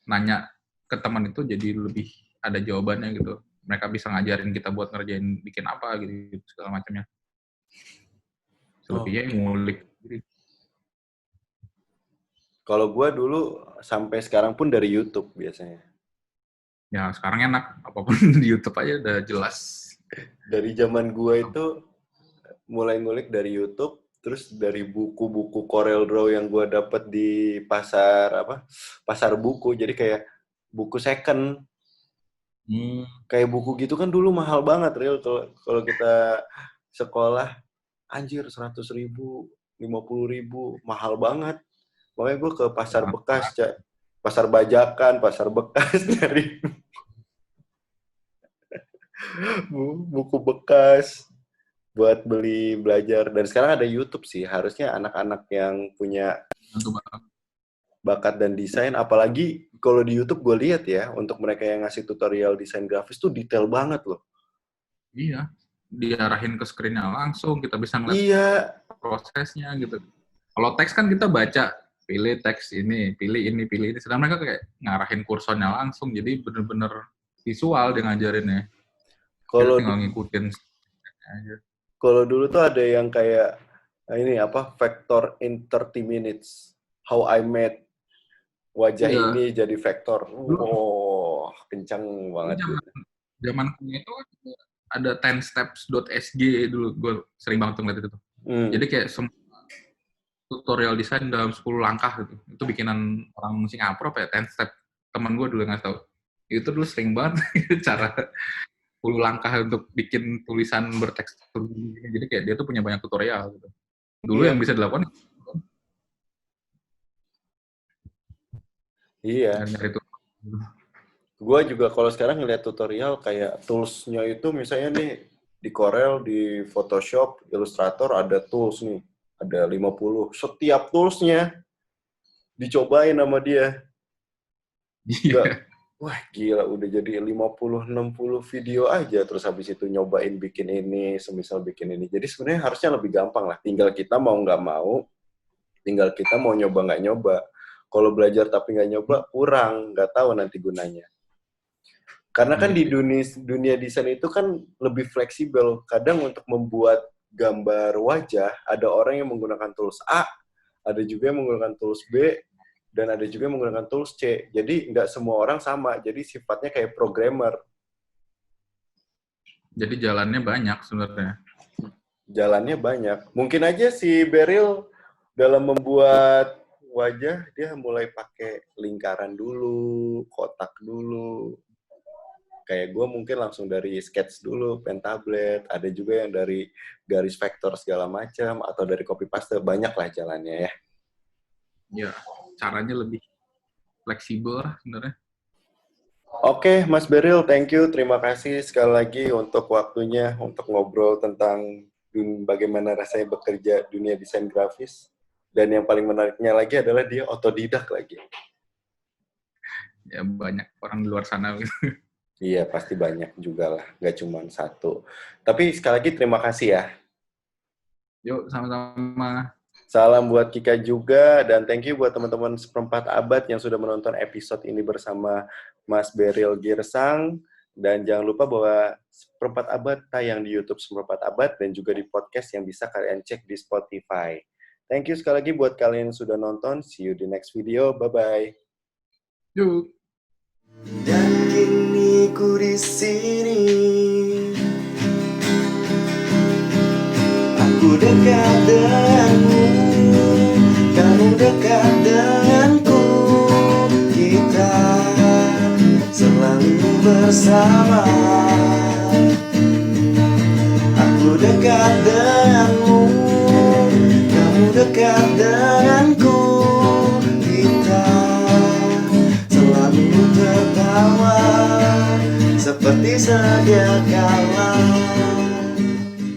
nanya ke teman itu jadi lebih ada jawabannya gitu. Mereka bisa ngajarin kita buat ngerjain bikin apa gitu segala macamnya. Selebihnya ngulik. Kalau gue dulu sampai sekarang pun dari YouTube biasanya. Ya sekarang enak, apapun di YouTube aja udah jelas. Dari zaman gue itu mulai ngulik dari YouTube, terus dari buku-buku Corel Draw yang gue dapet di pasar buku. Jadi kayak buku second. Kayak buku gitu kan dulu mahal banget, real. Kalau kita sekolah, anjir 100.000, 50.000, mahal banget. Makanya gue ke pasar bekas, pasar bajakan, pasar bekas dari buku bekas buat belajar. Dan sekarang ada YouTube sih. Harusnya anak-anak yang punya bakat dan desain, apalagi kalau di YouTube gue lihat ya, untuk mereka yang ngasih tutorial desain grafis tuh detail banget loh. Iya, diarahin ke screen-nya langsung, kita bisa ngeliat prosesnya gitu. Kalau teks kan kita baca, pilih teks ini, pilih ini. Sedangkan mereka kayak ngarahin kursornya langsung, jadi bener-bener visual dia ngajarinnya. Kita tinggal ngikutin aja. Kalau dulu tuh ada yang kayak vector in 30 minutes. How I made wajah ini jadi vektor. Kencang banget. Zamanku itu ada 10steps.sg dulu, gue sering banget ngeliat itu. Jadi kayak semua tutorial desain dalam 10 langkah gitu. Itu bikinan orang Singapura apa ya, 10 step. Temen gue dulu nggak tahu. Itu dulu sering banget cara 10 langkah untuk bikin tulisan bertekstur. Jadi kayak dia tuh punya banyak tutorial gitu. Dulu yang bisa dilakukan. Iya. Gue juga kalau sekarang ngeliat tutorial kayak tools-nya itu misalnya nih di Corel, di Photoshop, Illustrator ada tools nih. Ada 50. Setiap tools-nya dicobain sama dia. Iya. Wah gila, udah jadi 50-60 video aja, terus habis itu nyobain bikin ini, semisal bikin ini. Jadi sebenarnya harusnya lebih gampang lah. Tinggal kita mau nggak mau, tinggal kita mau nyoba nggak nyoba. Kalau belajar tapi nggak nyoba, kurang, nggak tahu nanti gunanya. Karena kan di dunia desain itu kan lebih fleksibel. Kadang untuk membuat gambar wajah, ada orang yang menggunakan tools A, ada juga yang menggunakan tools B, dan ada juga yang menggunakan tools C. Jadi nggak semua orang sama. Jadi sifatnya kayak programmer. Jadi jalannya banyak sebenarnya. Jalannya banyak. Mungkin aja si Beryl dalam membuat wajah, dia mulai pakai lingkaran dulu, kotak dulu. Kayak gue mungkin langsung dari sketch dulu, pen tablet. Ada juga yang dari garis vektor segala macam, atau dari copy paste. Banyak lah jalannya ya. Ya, caranya lebih fleksibel lah sebenarnya. Oke, Mas Beryl, thank you. Terima kasih sekali lagi untuk waktunya untuk ngobrol tentang bagaimana rasanya bekerja dunia desain grafis. Dan yang paling menariknya lagi adalah dia otodidak lagi. Ya, banyak orang di luar sana. Iya, pasti banyak juga lah. Nggak cuma satu. Tapi sekali lagi terima kasih ya. Yuk, sama-sama. Salam buat Kika juga, dan thank you buat teman-teman seperempat abad yang sudah menonton episode ini bersama Mas Beryl Girsang. Dan jangan lupa bahwa seperempat abad tayang di YouTube seperempat abad dan juga di podcast yang bisa kalian cek di Spotify. Thank you sekali lagi buat kalian yang sudah nonton. See you di next video. Bye-bye. Yuk. Dan kini menemaniku di sini. Aku dekat denganmu, kamu dekat denganku. Kita selalu bersama. Aku dekat denganmu, kamu dekat denganku. Kita selalu tertawa seperti sedia kala.